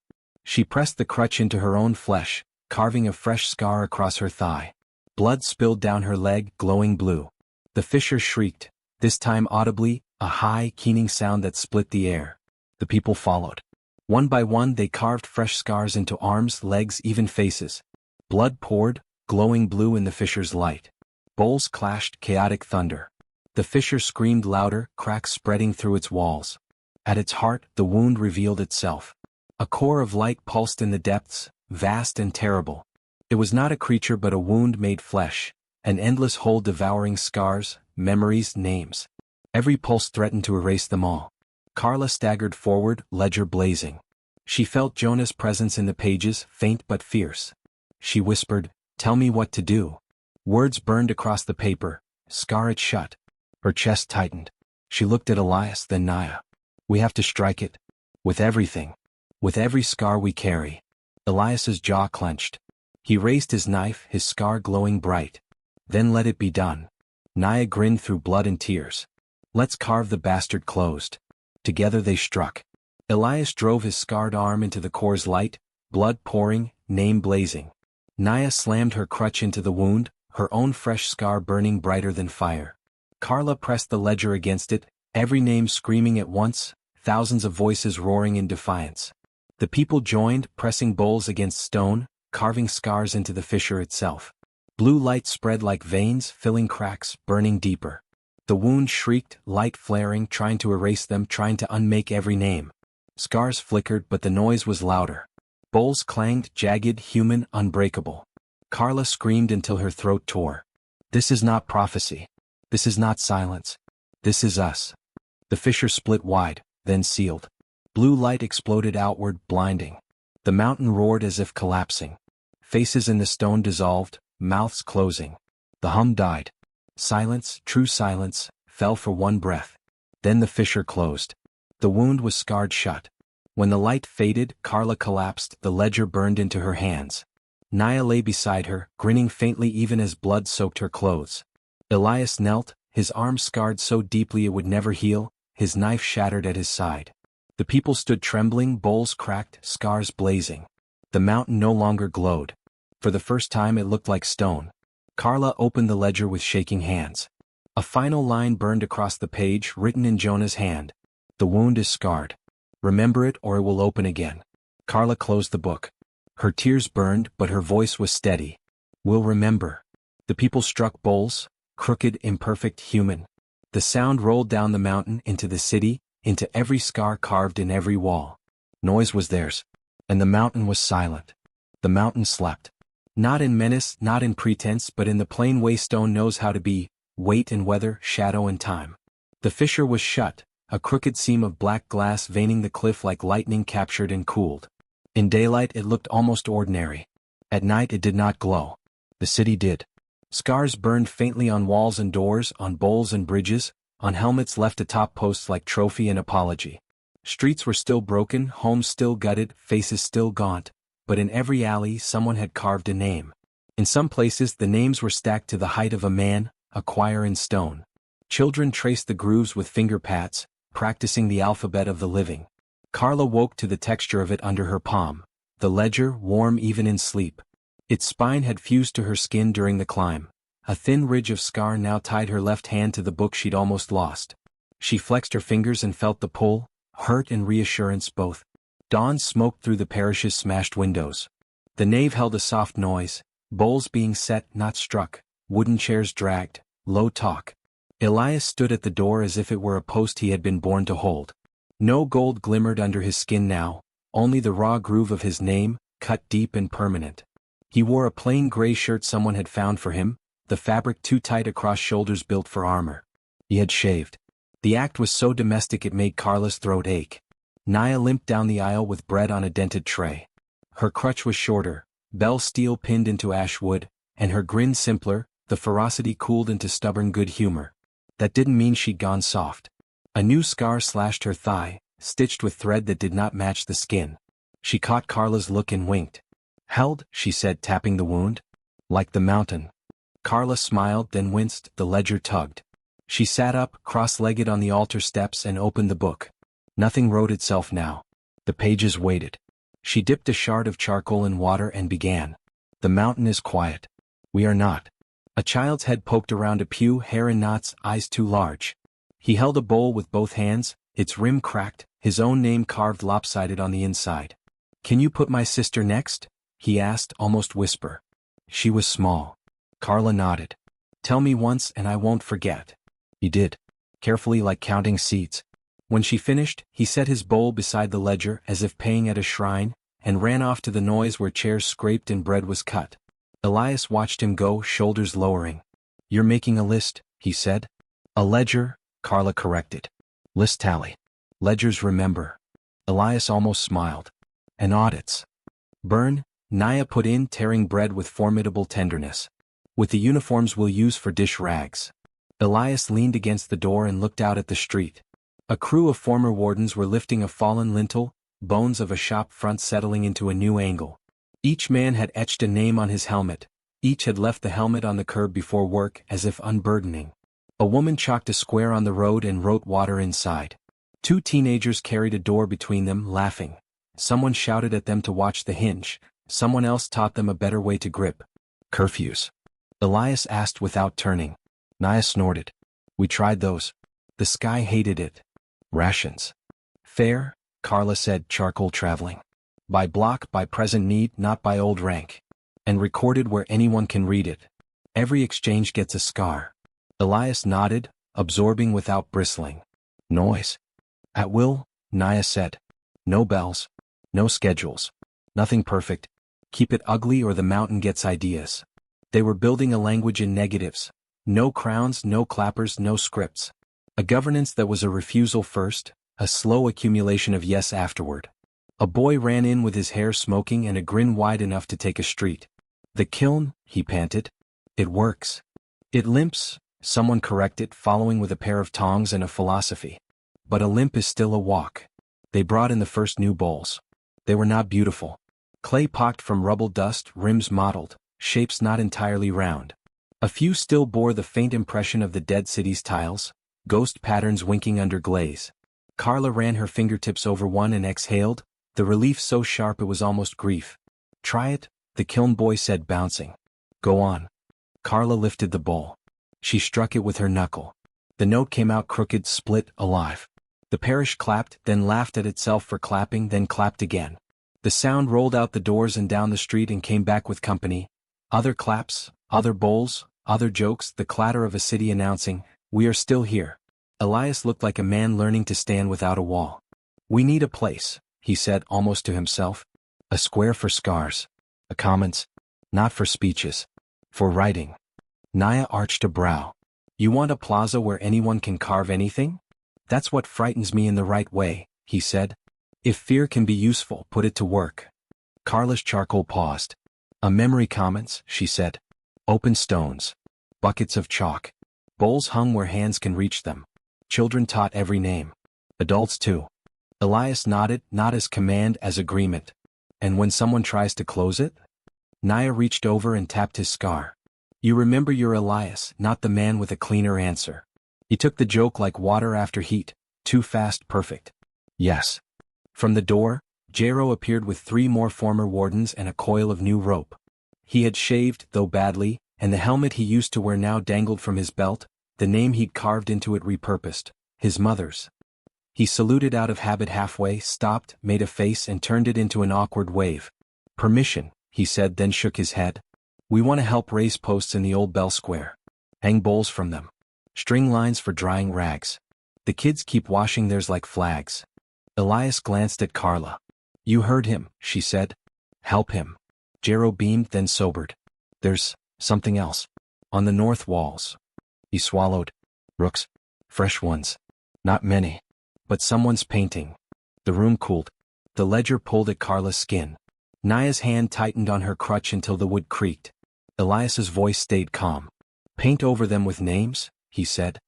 She pressed the crutch into her own flesh, carving a fresh scar across her thigh. Blood spilled down her leg, glowing blue. The fissure shrieked, this time audibly, a high, keening sound that split the air. The people followed. One by one they carved fresh scars into arms, legs, even faces. Blood poured, glowing blue in the fissure's light. Bowls clashed, chaotic thunder. The fissure screamed louder, cracks spreading through its walls. At its heart, the wound revealed itself. A core of light pulsed in the depths, vast and terrible. It was not a creature but a wound made flesh, an endless hole devouring scars, memories, names. Every pulse threatened to erase them all. Carla staggered forward, ledger blazing. She felt Jonah's presence in the pages, faint but fierce. She whispered, "Tell me what to do." Words burned across the paper, "Scar it shut." Her chest tightened. She looked at Elias, then Naya. "We have to strike it. With everything. With every scar we carry." Elias's jaw clenched. He raised his knife, his scar glowing bright. "Then let it be done." Naya grinned through blood and tears. "Let's carve the bastard closed." Together they struck. Elias drove his scarred arm into the core's light, blood pouring, name blazing. Naya slammed her crutch into the wound, her own fresh scar burning brighter than fire. Carla pressed the ledger against it, every name screaming at once, thousands of voices roaring in defiance. The people joined, pressing bowls against stone, carving scars into the fissure itself. Blue light spread like veins, filling cracks, burning deeper. The wound shrieked, light flaring, trying to erase them, trying to unmake every name. Scars flickered, but the noise was louder. Bowls clanged, jagged, human, unbreakable. Carla screamed until her throat tore. "This is not prophecy. This is not silence. This is us." The fissure split wide, then sealed. Blue light exploded outward, blinding. The mountain roared as if collapsing. Faces in the stone dissolved, mouths closing. The hum died. Silence, true silence, fell for one breath. Then the fissure closed. The wound was scarred shut. When the light faded, Carla collapsed, the ledger burned into her hands. Naya lay beside her, grinning faintly even as blood soaked her clothes. Elias knelt, his arm scarred so deeply it would never heal, his knife shattered at his side. The people stood trembling, bowls cracked, scars blazing. The mountain no longer glowed. For the first time it looked like stone. Carla opened the ledger with shaking hands. A final line burned across the page, written in Jonah's hand. "The wound is scarred. Remember it or it will open again." Carla closed the book. Her tears burned, but her voice was steady. "We'll remember." The people struck bowls, crooked, imperfect, human. The sound rolled down the mountain, into the city, into every scar carved in every wall. Noise was theirs. And the mountain was silent. The mountain slept. Not in menace, not in pretense, but in the plain way stone knows how to be, weight and weather, shadow and time. The fissure was shut, a crooked seam of black glass veining the cliff like lightning captured and cooled. In daylight it looked almost ordinary. At night it did not glow. The city did. Scars burned faintly on walls and doors, on bowls and bridges, on helmets left atop posts like trophy and apology. Streets were still broken, homes still gutted, faces still gaunt, but in every alley someone had carved a name. In some places the names were stacked to the height of a man, a choir in stone. Children traced the grooves with finger pats, practicing the alphabet of the living. Carla woke to the texture of it under her palm, the ledger warm even in sleep. Its spine had fused to her skin during the climb. A thin ridge of scar now tied her left hand to the book she'd almost lost. She flexed her fingers and felt the pull, hurt and reassurance both. Dawn smoked through the parish's smashed windows. The nave held a soft noise, bowls being set, not struck, wooden chairs dragged, low talk. Elias stood at the door as if it were a post he had been born to hold. No gold glimmered under his skin now, only the raw groove of his name, cut deep and permanent. He wore a plain gray shirt someone had found for him, the fabric too tight across shoulders built for armor. He had shaved. The act was so domestic it made Carla's throat ache. Naya limped down the aisle with bread on a dented tray. Her crutch was shorter, bell steel pinned into ash wood, and her grin simpler, the ferocity cooled into stubborn good humor. That didn't mean she'd gone soft. A new scar slashed her thigh, stitched with thread that did not match the skin. She caught Carla's look and winked. "Held," she said, tapping the wound. "Like the mountain." Carla smiled, then winced. The ledger tugged. She sat up, cross-legged on the altar steps, and opened the book. Nothing wrote itself now. The pages waited. She dipped a shard of charcoal in water and began. "The mountain is quiet. We are not." A child's head poked around a pew, hair in knots, eyes too large. He held a bowl with both hands, its rim cracked, his own name carved lopsided on the inside. "Can you put my sister next?" he asked, almost whisper. She was small. Carla nodded. "Tell me once and I won't forget." He did. Carefully, like counting seeds. When she finished, he set his bowl beside the ledger as if paying at a shrine, and ran off to the noise where chairs scraped and bread was cut. Elias watched him go, shoulders lowering. "You're making a list," he said. "A ledger," Carla corrected. "List tally. Ledgers remember." Elias almost smiled. "And audits." "Burn," Naya put in, tearing bread with formidable tenderness. "With the uniforms we'll use for dish rags." Elias leaned against the door and looked out at the street. A crew of former wardens were lifting a fallen lintel, bones of a shop front settling into a new angle. Each man had etched a name on his helmet. Each had left the helmet on the curb before work, as if unburdening. A woman chalked a square on the road and wrote water inside. Two teenagers carried a door between them, laughing. Someone shouted at them to watch the hinge. Someone else taught them a better way to grip. "Curfews?" Elias asked without turning. Naya snorted. "We tried those. The sky hated it." "Rations." "Fair," Carla said, charcoal traveling. "By block, by present need, not by old rank. And recorded where anyone can read it. Every exchange gets a scar." Elias nodded, absorbing without bristling. "Noise?" "At will," Naya said. "No bells. No schedules. Nothing perfect. Keep it ugly or the mountain gets ideas." They were building a language in negatives. No crowns, no clappers, no scripts. A governance that was a refusal first, a slow accumulation of yes afterward. A boy ran in with his hair smoking and a grin wide enough to take a street. "The kiln," he panted. "It works." "It limps," someone corrected, following with a pair of tongs and a philosophy. "But a limp is still a walk." They brought in the first new bowls. They were not beautiful. Clay pocked from rubble dust, rims mottled, shapes not entirely round. A few still bore the faint impression of the dead city's tiles, ghost patterns winking under glaze. Carla ran her fingertips over one and exhaled, the relief so sharp it was almost grief. "Try it," the kiln boy said, bouncing. "Go on." Carla lifted the bowl. She struck it with her knuckle. The note came out crooked, split, alive. The parish clapped, then laughed at itself for clapping, then clapped again. The sound rolled out the doors and down the street and came back with company. Other claps, other bowls, other jokes, the clatter of a city announcing, "We are still here." Elias looked like a man learning to stand without a wall. "We need a place," he said almost to himself. "A square for scars. A commons. Not for speeches. For writing." Naya arched a brow. "You want a plaza where anyone can carve anything?" "That's what frightens me in the right way," he said. "If fear can be useful, put it to work." Carla's charcoal paused. "A memory commons," she said. "Open stones. Buckets of chalk. Bowls hung where hands can reach them. Children taught every name. Adults too." Elias nodded, not as command as agreement. "And when someone tries to close it?" Naya reached over and tapped his scar. "You remember you're Elias, not the man with a cleaner answer." He took the joke like water after heat, too fast, perfect. "Yes." From the door, Jero appeared with 3 more former wardens and a coil of new rope. He had shaved, though badly, and the helmet he used to wear now dangled from his belt, the name he'd carved into it repurposed, his mother's. He saluted out of habit halfway, stopped, made a face and turned it into an awkward wave. "Permission," he said, then shook his head. We want to help raise posts in the old bell square. Hang bowls from them. String lines for drying rags. The kids keep washing theirs like flags. Elias glanced at Carla. You heard him, she said. Help him. Jero beamed, then sobered. There's something else. On the north walls. He swallowed. Rooks. Fresh ones. Not many. But someone's painting. The room cooled. The ledger pulled at Carla's skin. Naya's hand tightened on her crutch until the wood creaked. Elias's voice stayed calm. Paint over them with names, he said.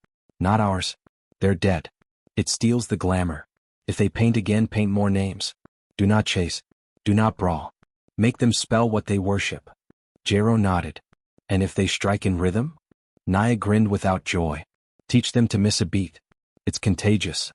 Not ours. They're dead. It steals the glamour. If they paint again, paint more names. Do not chase. Do not brawl. Make them spell what they worship. Jero nodded. And if they strike in rhythm? Naya grinned without joy. Teach them to miss a beat. It's contagious.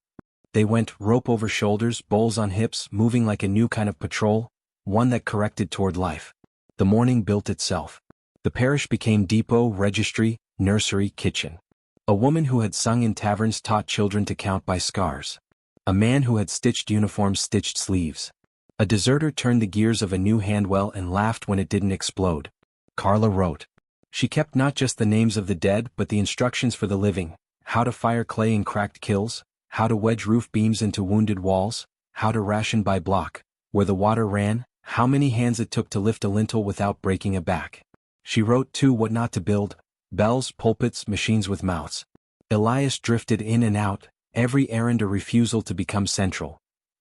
They went, rope over shoulders, bowls on hips, moving like a new kind of patrol, one that corrected toward life. The morning built itself. The parish became depot, registry, nursery, kitchen. A woman who had sung in taverns taught children to count by scars. A man who had stitched uniforms stitched sleeves. A deserter turned the gears of a new handwell and laughed when it didn't explode. Carla wrote. She kept not just the names of the dead but the instructions for the living, how to fire clay in cracked kills, how to wedge roof beams into wounded walls, how to ration by block, where the water ran, how many hands it took to lift a lintel without breaking a back. She wrote too what not to build, bells, pulpits, machines with mouths. Elias drifted in and out, every errand a refusal to become central.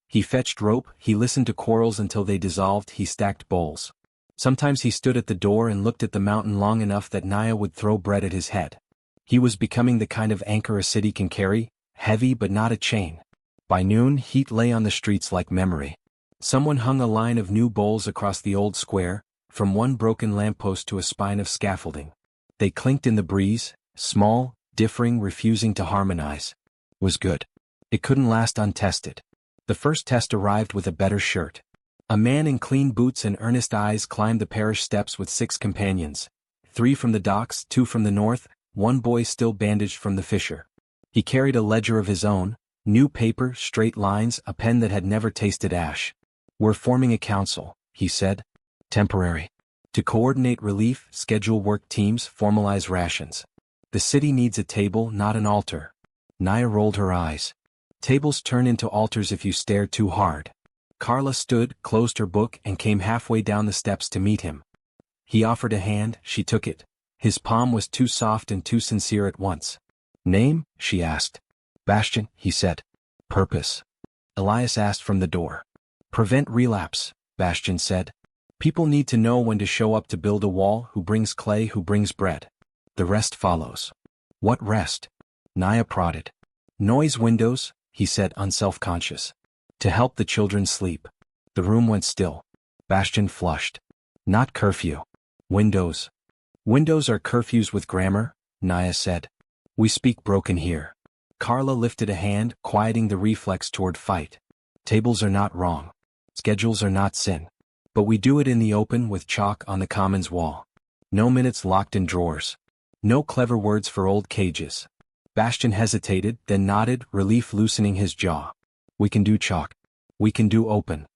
He fetched rope, he listened to quarrels until they dissolved, he stacked bowls. Sometimes he stood at the door and looked at the mountain long enough that Naya would throw bread at his head. He was becoming the kind of anchor a city can carry, heavy but not a chain. By noon, heat lay on the streets like memory. Someone hung a line of new bowls across the old square, from one broken lamppost to a spine of scaffolding. They clinked in the breeze, small, differing, refusing to harmonize. Was good. It couldn't last untested. The first test arrived with a better shirt. A man in clean boots and earnest eyes climbed the parish steps with 6 companions. 3 from the docks, 2 from the north, 1 boy still bandaged from the fissure. He carried a ledger of his own, new paper, straight lines, a pen that had never tasted ash. We're forming a council, he said. Temporary. To coordinate relief, schedule work teams, formalize rations. The city needs a table, not an altar. Naya rolled her eyes. Tables turn into altars if you stare too hard. Carla stood, closed her book, and came halfway down the steps to meet him. He offered a hand, she took it. His palm was too soft and too sincere at once. Name? She asked. Bastian, he said. Purpose? Elias asked from the door. Prevent relapse, Bastian said. People need to know when to show up to build a wall, who brings clay, who brings bread. The rest follows. What rest? Naya prodded. Noise windows, he said, unself-conscious. To help the children sleep. The room went still. Bastian flushed. Not curfew. Windows. Windows are curfews with grammar, Naya said. We speak broken here. Carla lifted a hand, quieting the reflex toward fight. Tables are not wrong. Schedules are not sin. But we do it in the open with chalk on the commons wall. No minutes locked in drawers. No clever words for old cages. Bastian hesitated, then nodded, relief loosening his jaw. We can do chalk. We can do open.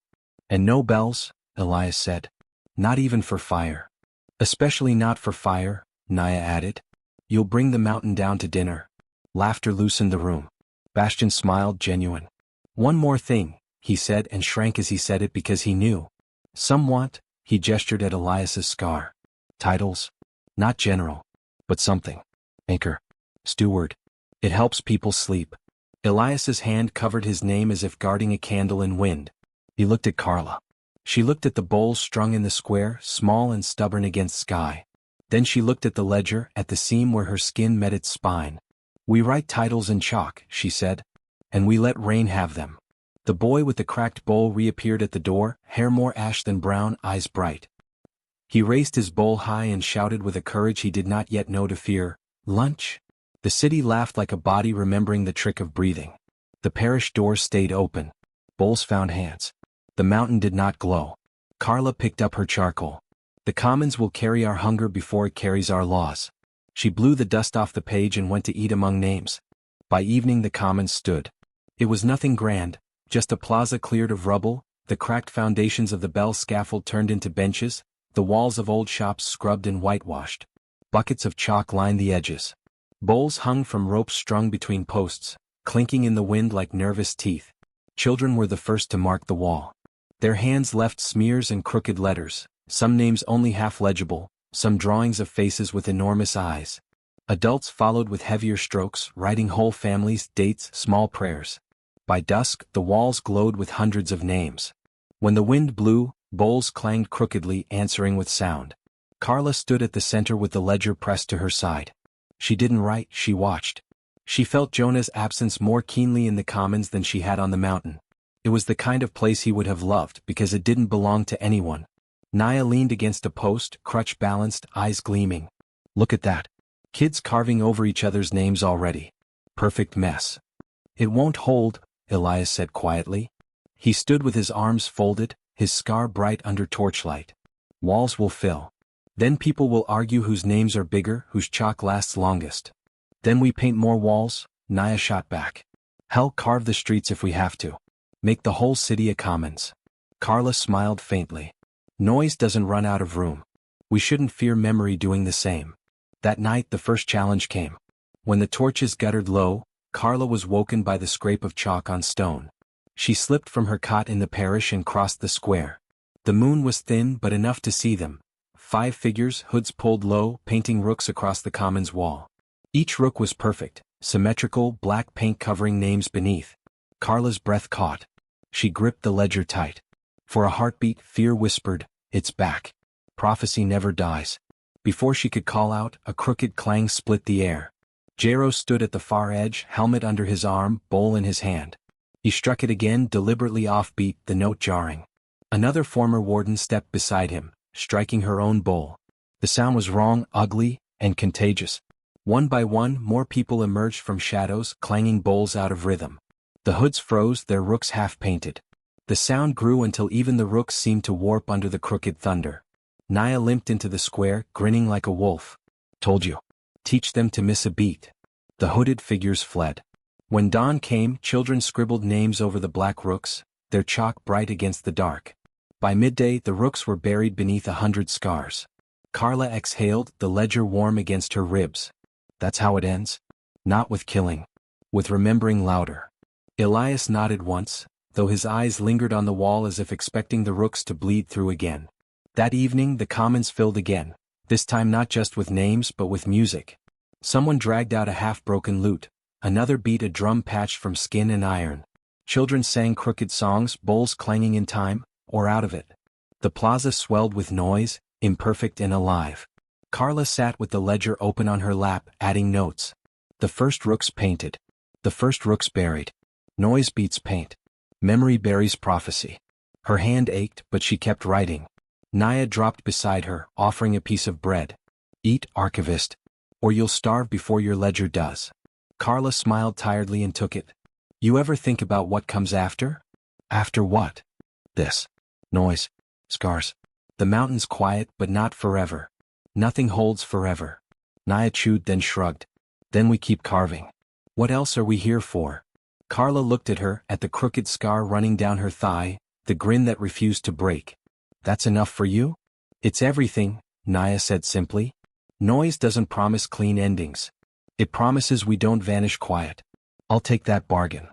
And no bells, Elias said. Not even for fire. Especially not for fire, Naya added. You'll bring the mountain down to dinner. Laughter loosened the room. Bastian smiled, genuine. One more thing, he said, and shrank as he said it because he knew. Some want, he gestured at Elias's scar. Titles. Not general. But something. Anchor. Steward. It helps people sleep. Elias's hand covered his name as if guarding a candle in wind. He looked at Carla. She looked at the bowls strung in the square, small and stubborn against sky. Then she looked at the ledger, at the seam where her skin met its spine. We write titles in chalk, she said. And we let rain have them. The boy with the cracked bowl reappeared at the door, hair more ash than brown, eyes bright. He raised his bowl high and shouted with a courage he did not yet know to fear, Lunch? The city laughed like a body remembering the trick of breathing. The parish doors stayed open. Bowls found hands. The mountain did not glow. Carla picked up her charcoal. The commons will carry our hunger before it carries our laws. She blew the dust off the page and went to eat among names. By evening the commons stood. It was nothing grand, just a plaza cleared of rubble, the cracked foundations of the bell scaffold turned into benches, The walls of old shops scrubbed and whitewashed. Buckets of chalk lined the edges. Bowls hung from ropes strung between posts, clinking in the wind like nervous teeth. Children were the first to mark the wall. Their hands left smears and crooked letters, some names only half legible, some drawings of faces with enormous eyes. Adults followed with heavier strokes, writing whole families, dates, small prayers. By dusk, the walls glowed with hundreds of names. When the wind blew, bowls clanged crookedly, answering with sound. Carla stood at the center with the ledger pressed to her side. She didn't write, she watched. She felt Jonah's absence more keenly in the commons than she had on the mountain. It was the kind of place he would have loved because it didn't belong to anyone. Naya leaned against a post, crutch balanced, eyes gleaming. Look at that. Kids carving over each other's names already. Perfect mess. It won't hold, Elias said quietly. He stood with his arms folded, his scar bright under torchlight. Walls will fill. Then people will argue whose names are bigger, whose chalk lasts longest. Then we paint more walls, Naya shot back. Hell, carve the streets if we have to. Make the whole city a commons. Carla smiled faintly. Noise doesn't run out of room. We shouldn't fear memory doing the same. That night the first challenge came. When the torches guttered low, Carla was woken by the scrape of chalk on stone. She slipped from her cot in the parish and crossed the square. The moon was thin but enough to see them. 5 figures, hoods pulled low, painting rooks across the commons wall. Each rook was perfect, symmetrical, black paint covering names beneath. Carla's breath caught. She gripped the ledger tight. For a heartbeat, fear whispered, "It's back. Prophecy never dies." Before she could call out, a crooked clang split the air. Jero stood at the far edge, helmet under his arm, bowl in his hand. He struck it again, deliberately offbeat, the note jarring. Another former warden stepped beside him, striking her own bowl. The sound was wrong, ugly, and contagious. One by one, more people emerged from shadows, clanging bowls out of rhythm. The hoods froze, their rooks half-painted. The sound grew until even the rooks seemed to warp under the crooked thunder. Naya limped into the square, grinning like a wolf. Told you. Teach them to miss a beat. The hooded figures fled. When dawn came, children scribbled names over the black rooks, their chalk bright against the dark. By midday, the rooks were buried beneath 100 scars. Carla exhaled, the ledger warm against her ribs. That's how it ends? Not with killing. With remembering louder. Elias nodded once, though his eyes lingered on the wall as if expecting the rooks to bleed through again. That evening the commons filled again, this time not just with names but with music. Someone dragged out a half-broken lute, another beat a drum patched from skin and iron. Children sang crooked songs, bowls clanging in time, or out of it. The plaza swelled with noise, imperfect and alive. Carla sat with the ledger open on her lap, adding notes. The first rooks painted. The first rooks buried. Noise beats paint. Memory buries prophecy. Her hand ached, but she kept writing. Naya dropped beside her, offering a piece of bread. Eat, archivist, or you'll starve before your ledger does. Carla smiled tiredly and took it. You ever think about what comes after? After what? This. Noise. Scars. The mountain's quiet, but not forever. Nothing holds forever. Naya chewed, then shrugged. Then we keep carving. What else are we here for? Carla looked at her, at the crooked scar running down her thigh, the grin that refused to break. That's enough for you? It's everything, Naya said simply. Noise doesn't promise clean endings. It promises we don't vanish quiet. I'll take that bargain.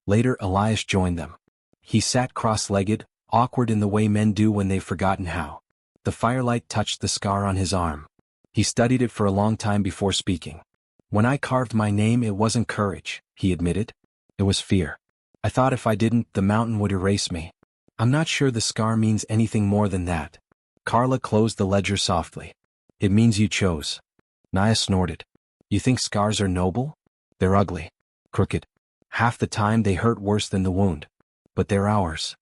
Later Elias joined them. He sat cross-legged, awkward in the way men do when they've forgotten how. The firelight touched the scar on his arm. He studied it for a long time before speaking. When I carved my name it wasn't courage, he admitted. It was fear. I thought if I didn't, the mountain would erase me. I'm not sure the scar means anything more than that. Carla closed the ledger softly. It means you chose. Naya snorted. You think scars are noble? They're ugly. Crooked. Half the time they hurt worse than the wound. But they're ours.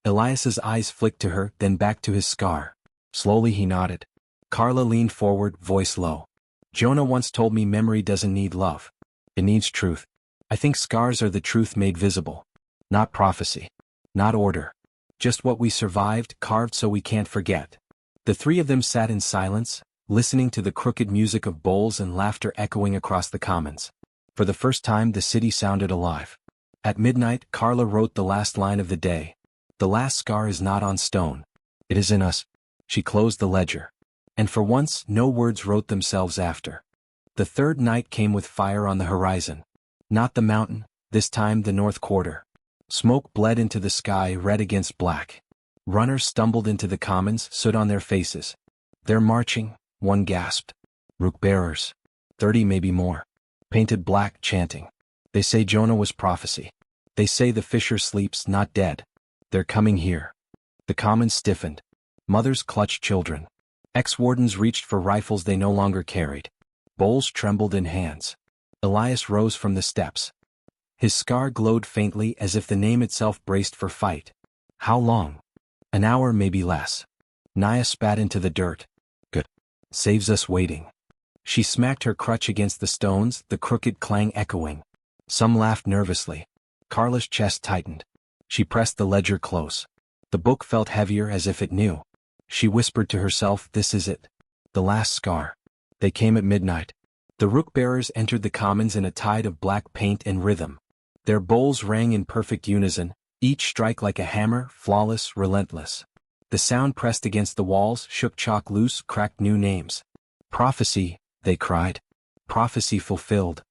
Elias's eyes flicked to her, then back to his scar. Slowly he nodded. Carla leaned forward, voice low. Jonah once told me memory doesn't need love. It needs truth. I think scars are the truth made visible. Not prophecy. Not order. Just what we survived, carved so we can't forget. The three of them sat in silence, listening to the crooked music of bowls and laughter echoing across the commons. For the first time the city sounded alive. At midnight, Carla wrote the last line of the day. The last scar is not on stone. It is in us. She closed the ledger. And for once, no words wrote themselves after. The third night came with fire on the horizon. Not the mountain, this time the north quarter. Smoke bled into the sky, red against black. Runners stumbled into the commons, stood on their faces. "They're marching," one gasped. "Rook bearers. 30, maybe more. Painted black, chanting. They say Jonah was prophecy. They say the fisher sleeps, not dead. They're coming here." The commons stiffened. Mothers clutched children. Ex-wardens reached for rifles they no longer carried. Bowls trembled in hands. Elias rose from the steps. His scar glowed faintly as if the name itself braced for fight. How long? An hour, maybe less. Naya spat into the dirt. "Good. Saves us waiting." She smacked her crutch against the stones, the crooked clang echoing. Some laughed nervously. Carla's chest tightened. She pressed the ledger close. The book felt heavier, as if it knew. She whispered to herself, "This is it. The last scar." They came at midnight. The rook-bearers entered the commons in a tide of black paint and rhythm. Their bowls rang in perfect unison, each strike like a hammer, flawless, relentless. The sound pressed against the walls, shook chalk loose, cracked new names. "Prophecy," they cried. "Prophecy fulfilled."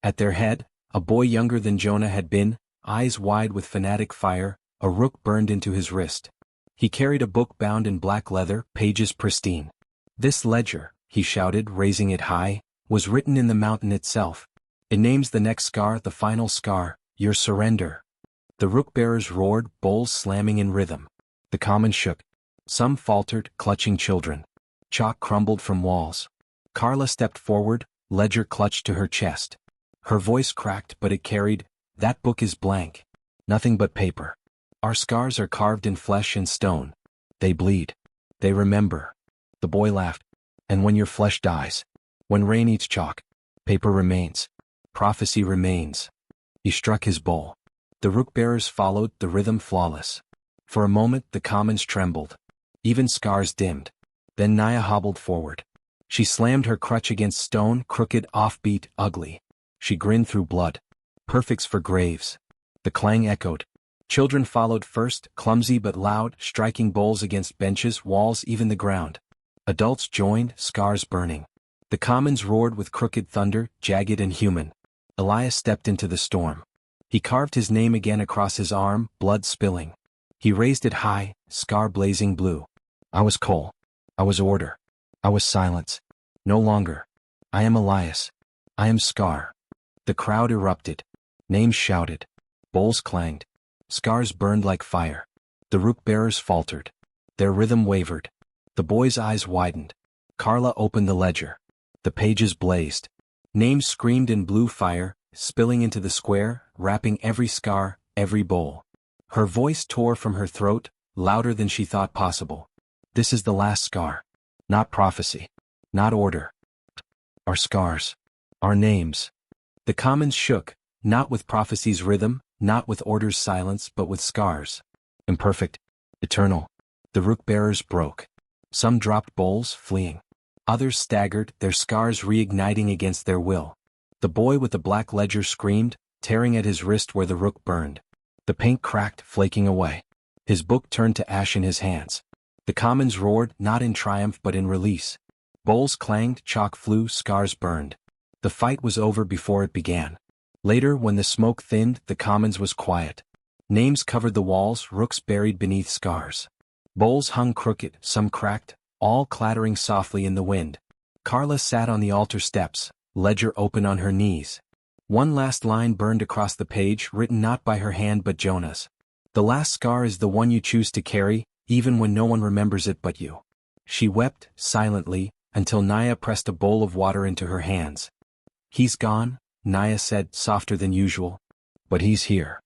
At their head, a boy younger than Jonah had been, eyes wide with fanatic fire, a rook burned into his wrist. He carried a book bound in black leather, pages pristine. "This ledger," he shouted, raising it high, "was written in the mountain itself. It names the next scar, the final scar, your surrender." The rook-bearers roared, bowls slamming in rhythm. The commons shook. Some faltered, clutching children. Chalk crumbled from walls. Carla stepped forward, ledger clutched to her chest. Her voice cracked, but it carried, "That book is blank. Nothing but paper. Our scars are carved in flesh and stone. They bleed. They remember." The boy laughed. "And when your flesh dies, when rain eats chalk, paper remains. Prophecy remains." He struck his bowl. The rook-bearers followed, the rhythm flawless. For a moment the commons trembled. Even scars dimmed. Then Naya hobbled forward. She slammed her crutch against stone, crooked, offbeat, ugly. She grinned through blood. "Perfects for graves." The clang echoed. Children followed first, clumsy but loud, striking bowls against benches, walls, even the ground. Adults joined, scars burning. The commons roared with crooked thunder, jagged and human. Elias stepped into the storm. He carved his name again across his arm, blood spilling. He raised it high, scar blazing blue. "I was coal. I was order. I was silence. No longer. I am Elias. I am scar." The crowd erupted. Names shouted. Bowls clanged. Scars burned like fire. The rook-bearers faltered. Their rhythm wavered. The boy's eyes widened. Carla opened the ledger. The pages blazed. Names screamed in blue fire, spilling into the square, wrapping every scar, every bowl. Her voice tore from her throat, louder than she thought possible. "This is the last scar. Not prophecy. Not order. Our scars. Our names." The commons shook, not with prophecy's rhythm, not with order's silence, but with scars. Imperfect. Eternal. The rook-bearers broke. Some dropped bowls, fleeing. Others staggered, their scars reigniting against their will. The boy with the black ledger screamed, tearing at his wrist where the rook burned. The paint cracked, flaking away. His book turned to ash in his hands. The commons roared, not in triumph but in release. Bowls clanged, chalk flew, scars burned. The fight was over before it began. Later, when the smoke thinned, the commons was quiet. Names covered the walls, rooks buried beneath scars. Bowls hung crooked, some cracked, all clattering softly in the wind. Carla sat on the altar steps, ledger open on her knees. One last line burned across the page, written not by her hand but Jonah's. "The last scar is the one you choose to carry, even when no one remembers it but you." She wept, silently, until Naya pressed a bowl of water into her hands. "He's gone," Naya said, softer than usual. "But he's here."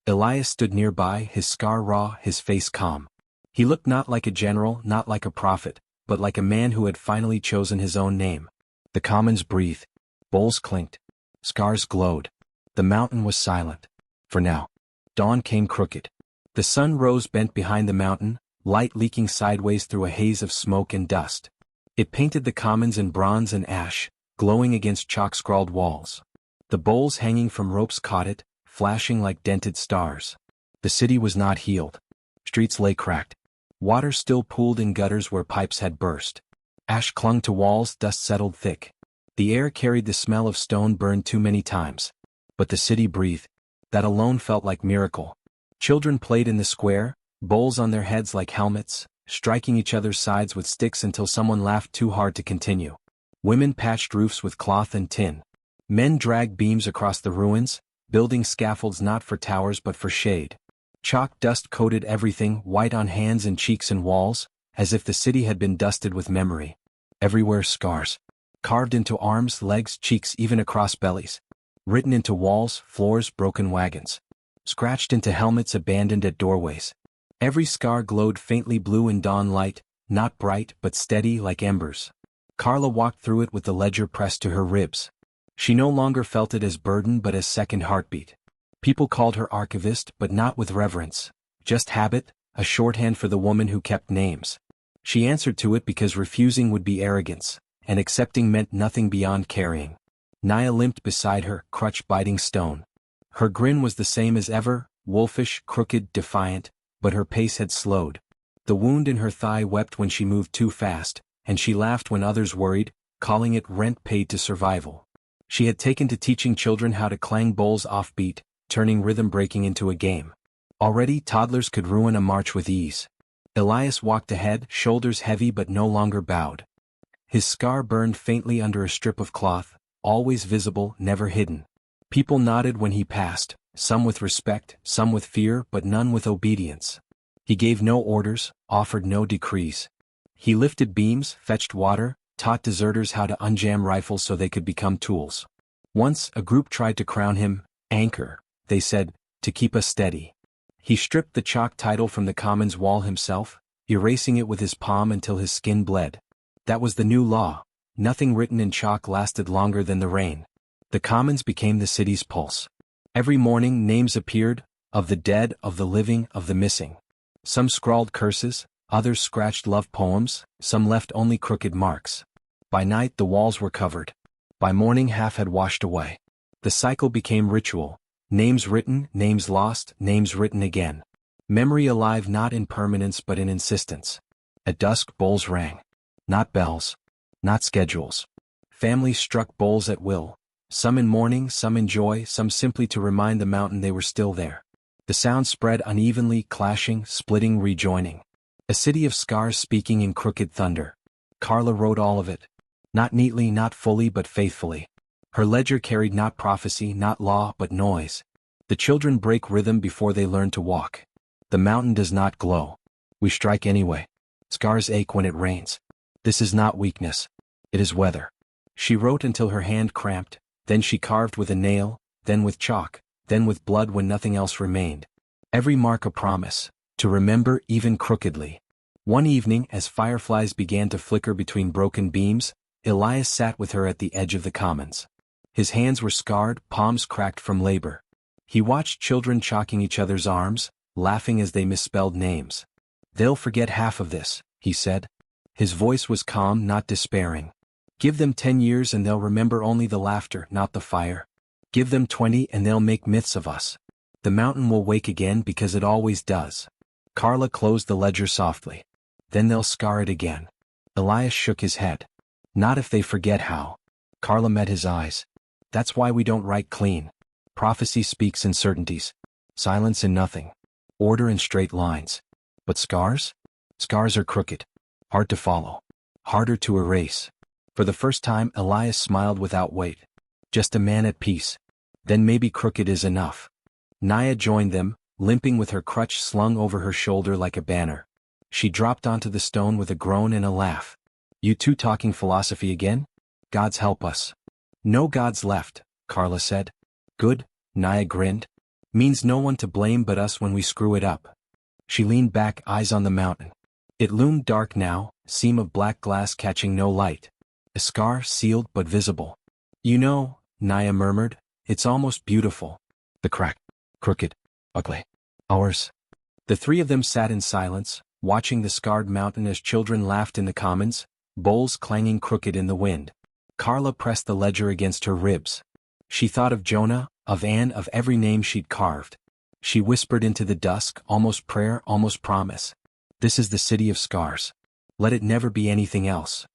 Elias stood nearby, his scar raw, his face calm. He looked not like a general, not like a prophet, but like a man who had finally chosen his own name. The commons breathed. Bowls clinked. Scars glowed. The mountain was silent. For now. Dawn came crooked. The sun rose bent behind the mountain, light leaking sideways through a haze of smoke and dust. It painted the commons in bronze and ash, glowing against chalk-scrawled walls. The bowls hanging from ropes caught it, flashing like dented stars. The city was not healed. Streets lay cracked. Water still pooled in gutters where pipes had burst. Ash clung to walls, dust settled thick. The air carried the smell of stone burned too many times. But the city breathed. That alone felt like miracle. Children played in the square, bowls on their heads like helmets, striking each other's sides with sticks until someone laughed too hard to continue. Women patched roofs with cloth and tin. Men dragged beams across the ruins, building scaffolds not for towers but for shade. Chalk dust coated everything, white on hands and cheeks and walls, as if the city had been dusted with memory. Everywhere scars. Carved into arms, legs, cheeks, even across bellies. Written into walls, floors, broken wagons. Scratched into helmets abandoned at doorways. Every scar glowed faintly blue in dawn light, not bright but steady like embers. Carla walked through it with the ledger pressed to her ribs. She no longer felt it as burden but as second heartbeat. People called her archivist but not with reverence. Just habit, a shorthand for the woman who kept names. She answered to it because refusing would be arrogance, and accepting meant nothing beyond carrying. Naya limped beside her, crutch biting stone. Her grin was the same as ever, wolfish, crooked, defiant, but her pace had slowed. The wound in her thigh wept when she moved too fast, and she laughed when others worried, calling it rent paid to survival. She had taken to teaching children how to clang bowls offbeat, turning rhythm breaking into a game. Already toddlers could ruin a march with ease. Elias walked ahead, shoulders heavy but no longer bowed. His scar burned faintly under a strip of cloth, always visible, never hidden. People nodded when he passed, some with respect, some with fear but none with obedience. He gave no orders, offered no decrees. He lifted beams, fetched water, taught deserters how to unjam rifles so they could become tools. Once, a group tried to crown him anchor, they said, to keep us steady. He stripped the chalk title from the commons wall himself, erasing it with his palm until his skin bled. That was the new law. Nothing written in chalk lasted longer than the rain. The commons became the city's pulse. Every morning names appeared, of the dead, of the living, of the missing. Some scrawled curses, others scratched love poems, some left only crooked marks. By night the walls were covered. By morning half had washed away. The cycle became ritual. Names written, names lost, names written again. Memory alive not in permanence but in insistence. At dusk bowls rang. Not bells. Not schedules. Families struck bowls at will. Some in mourning, some in joy, some simply to remind the mountain they were still there. The sound spread unevenly, clashing, splitting, rejoining. A city of scars speaking in crooked thunder. Carla wrote all of it. Not neatly, not fully, but faithfully. Her ledger carried not prophecy, not law, but noise. The children break rhythm before they learn to walk. The mountain does not glow. We strike anyway. Scars ache when it rains. This is not weakness. It is weather. She wrote until her hand cramped, then she carved with a nail, then with chalk, then with blood when nothing else remained. Every mark a promise, to remember even crookedly. One evening, as fireflies began to flicker between broken beams, Elias sat with her at the edge of the commons. His hands were scarred, palms cracked from labor. He watched children chalking each other's arms, laughing as they misspelled names. "They'll forget half of this," he said. His voice was calm, not despairing. "Give them 10 years and they'll remember only the laughter, not the fire. Give them 20 and they'll make myths of us. The mountain will wake again because it always does." Carla closed the ledger softly. "Then they'll scar it again." Elias shook his head. "Not if they forget how." Carla met his eyes. "That's why we don't write clean. Prophecy speaks in certainties. Silence in nothing. Order in straight lines. But scars? Scars are crooked. Hard to follow. Harder to erase." For the first time Elias smiled without weight. Just a man at peace. Then maybe crooked is enough. Naya joined them, limping with her crutch slung over her shoulder like a banner. She dropped onto the stone with a groan and a laugh. "You two talking philosophy again? Gods help us." "No gods left," Carla said. "Good," Naya grinned. "Means no one to blame but us when we screw it up." She leaned back, eyes on the mountain. It loomed dark now, seam of black glass catching no light. A scar sealed but visible. "You know," Naya murmured, "it's almost beautiful. The crack. Crooked. Ugly. Ours." The three of them sat in silence, watching the scarred mountain as children laughed in the commons, bowls clanging crooked in the wind. Carla pressed the ledger against her ribs. She thought of Jonah, of Anne, of every name she'd carved. She whispered into the dusk, almost prayer, almost promise. This is the city of scars. Let it never be anything else.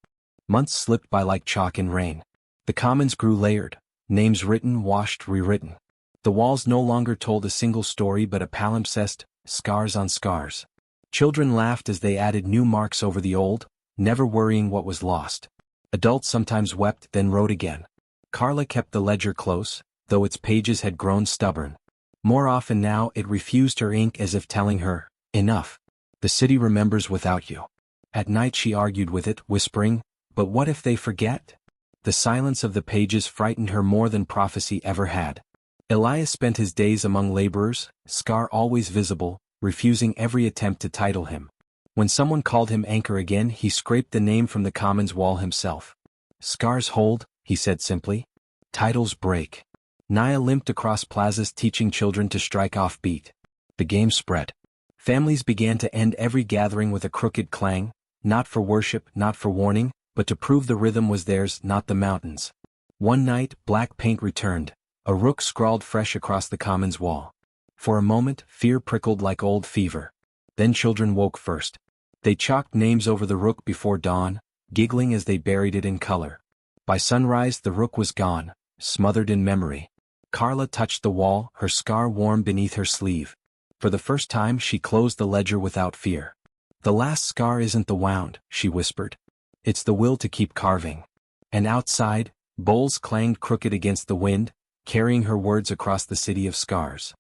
Months slipped by like chalk in rain. The commons grew layered, names written, washed, rewritten. The walls no longer told a single story but a palimpsest, scars on scars. Children laughed as they added new marks over the old, never worrying what was lost. Adults sometimes wept then wrote again. Carla kept the ledger close, though its pages had grown stubborn. More often now it refused her ink as if telling her, enough. The city remembers without you. At night she argued with it, whispering, but what if they forget? The silence of the pages frightened her more than prophecy ever had. Elias spent his days among laborers, scar always visible, refusing every attempt to title him. When someone called him anchor again he scraped the name from the commons wall himself. Scars hold, he said simply. Titles break. Naya limped across plazas teaching children to strike off beat. The game spread. Families began to end every gathering with a crooked clang, not for worship, not for warning, but to prove the rhythm was theirs, not the mountains. One night, black paint returned. A rook scrawled fresh across the commons wall. For a moment, fear prickled like old fever. Then children woke first. They chalked names over the rook before dawn, giggling as they buried it in color. By sunrise the rook was gone, smothered in memory. Carla touched the wall, her scar warm beneath her sleeve. For the first time she closed the ledger without fear. The last scar isn't the wound, she whispered. It's the will to keep carving. And outside, bowls clanged crooked against the wind, carrying her words across the city of scars.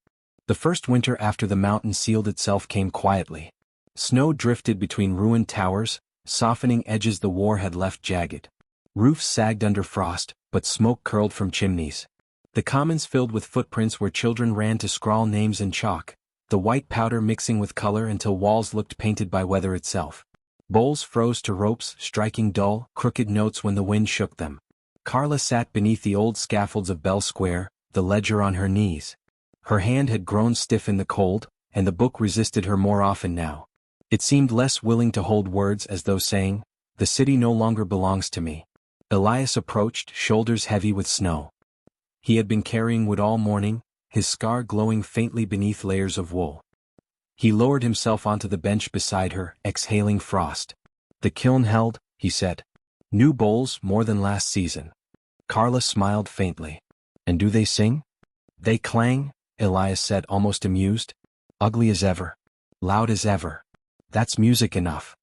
The first winter after the mountain sealed itself came quietly. Snow drifted between ruined towers, softening edges the war had left jagged. Roofs sagged under frost, but smoke curled from chimneys. The commons filled with footprints where children ran to scrawl names in chalk, the white powder mixing with color until walls looked painted by weather itself. Bowls froze to ropes, striking dull, crooked notes when the wind shook them. Carla sat beneath the old scaffolds of Bell Square, the ledger on her knees. Her hand had grown stiff in the cold, and the book resisted her more often now. It seemed less willing to hold words as though saying, the city no longer belongs to me. Elias approached, shoulders heavy with snow. He had been carrying wood all morning, his scar glowing faintly beneath layers of wool. He lowered himself onto the bench beside her, exhaling frost. The kiln held, he said. New bowls, more than last season. Carla smiled faintly. And do they sing? They clang, Elias said, almost amused. Ugly as ever. Loud as ever. That's music enough.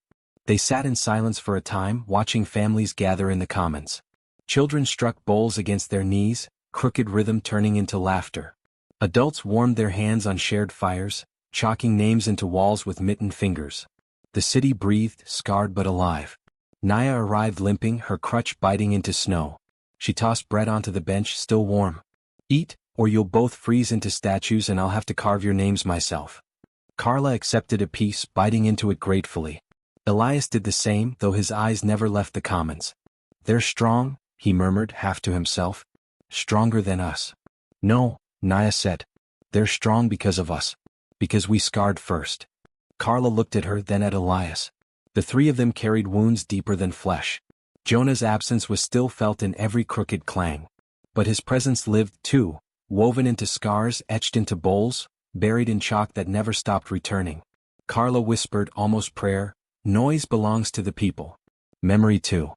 They sat in silence for a time, watching families gather in the commons. Children struck bowls against their knees, crooked rhythm turning into laughter. Adults warmed their hands on shared fires, chalking names into walls with mittened fingers. The city breathed, scarred but alive. Naya arrived limping, her crutch biting into snow. She tossed bread onto the bench, still warm. Eat, or you'll both freeze into statues and I'll have to carve your names myself. Carla accepted a piece, biting into it gratefully. Elias did the same, though his eyes never left the commons. They're strong, he murmured, half to himself. Stronger than us. No, Naya said. They're strong because of us. Because we scarred first. Carla looked at her, then at Elias. The three of them carried wounds deeper than flesh. Jonah's absence was still felt in every crooked clang. But his presence lived, too, woven into scars, etched into bowls, buried in chalk that never stopped returning. Carla whispered, almost prayer, noise belongs to the people. Memory too.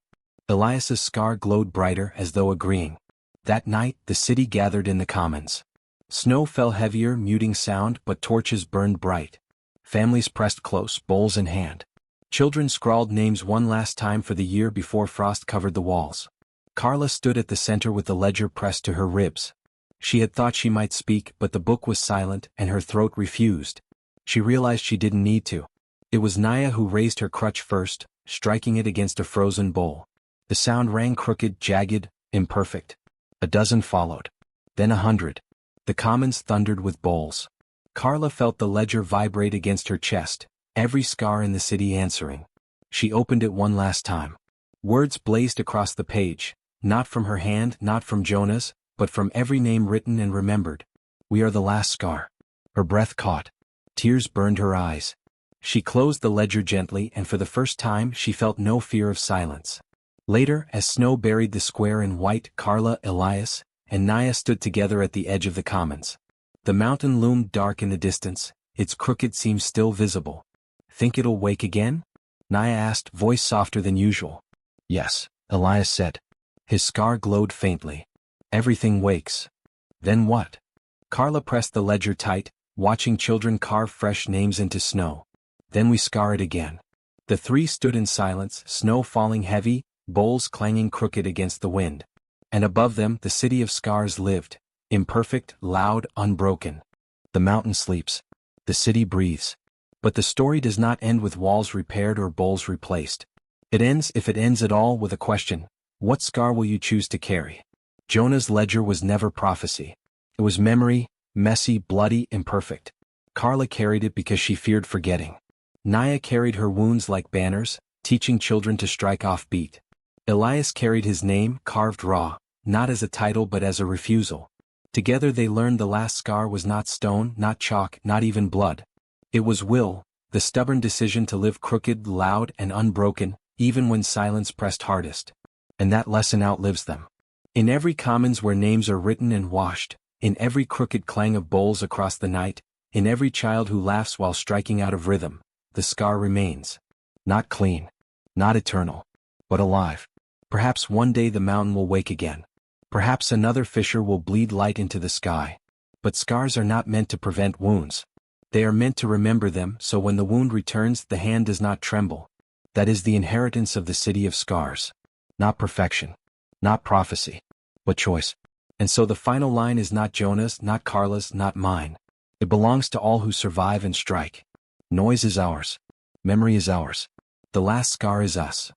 Elias's scar glowed brighter as though agreeing. That night, the city gathered in the commons. Snow fell heavier, muting sound, but torches burned bright. Families pressed close, bowls in hand. Children scrawled names one last time for the year before frost covered the walls. Carla stood at the center with the ledger pressed to her ribs. She had thought she might speak, but the book was silent and her throat refused. She realized she didn't need to. It was Naya who raised her crutch first, striking it against a frozen bowl. The sound rang crooked, jagged, imperfect. A dozen followed. Then 100. The commons thundered with bowls. Carla felt the ledger vibrate against her chest, every scar in the city answering. She opened it one last time. Words blazed across the page, not from her hand, not from Jonah's, but from every name written and remembered. We are the last scar. Her breath caught. Tears burned her eyes. She closed the ledger gently, and for the first time she felt no fear of silence. Later, as snow buried the square in white, Carla, Elias, and Naya stood together at the edge of the commons. The mountain loomed dark in the distance, its crooked seams still visible. Think it'll wake again? Naya asked, voice softer than usual. Yes, Elias said. His scar glowed faintly. Everything wakes. Then what? Carla pressed the ledger tight, watching children carve fresh names into snow. Then we scar it again. The three stood in silence, snow falling heavy, bowls clanging crooked against the wind. And above them the city of scars lived, imperfect, loud, unbroken. The mountain sleeps. The city breathes. But the story does not end with walls repaired or bowls replaced. It ends, if it ends at all, with a question. What scar will you choose to carry? Jonah's ledger was never prophecy. It was memory, messy, bloody, imperfect. Carla carried it because she feared forgetting. Naya carried her wounds like banners, teaching children to strike off beat. Elias carried his name, carved raw, not as a title but as a refusal. Together they learned the last scar was not stone, not chalk, not even blood. It was will, the stubborn decision to live crooked, loud, and unbroken, even when silence pressed hardest. And that lesson outlives them. In every commons where names are written and washed, in every crooked clang of bowls across the night, in every child who laughs while striking out of rhythm, the scar remains. Not clean, not eternal, but alive. Perhaps one day the mountain will wake again. Perhaps another fissure will bleed light into the sky. But scars are not meant to prevent wounds. They are meant to remember them, so when the wound returns the hand does not tremble. That is the inheritance of the city of scars. Not perfection. Not prophecy. But choice. And so the final line is not Jonah's, not Carla's, not mine. It belongs to all who survive and strike. Noise is ours. Memory is ours. The last scar is us.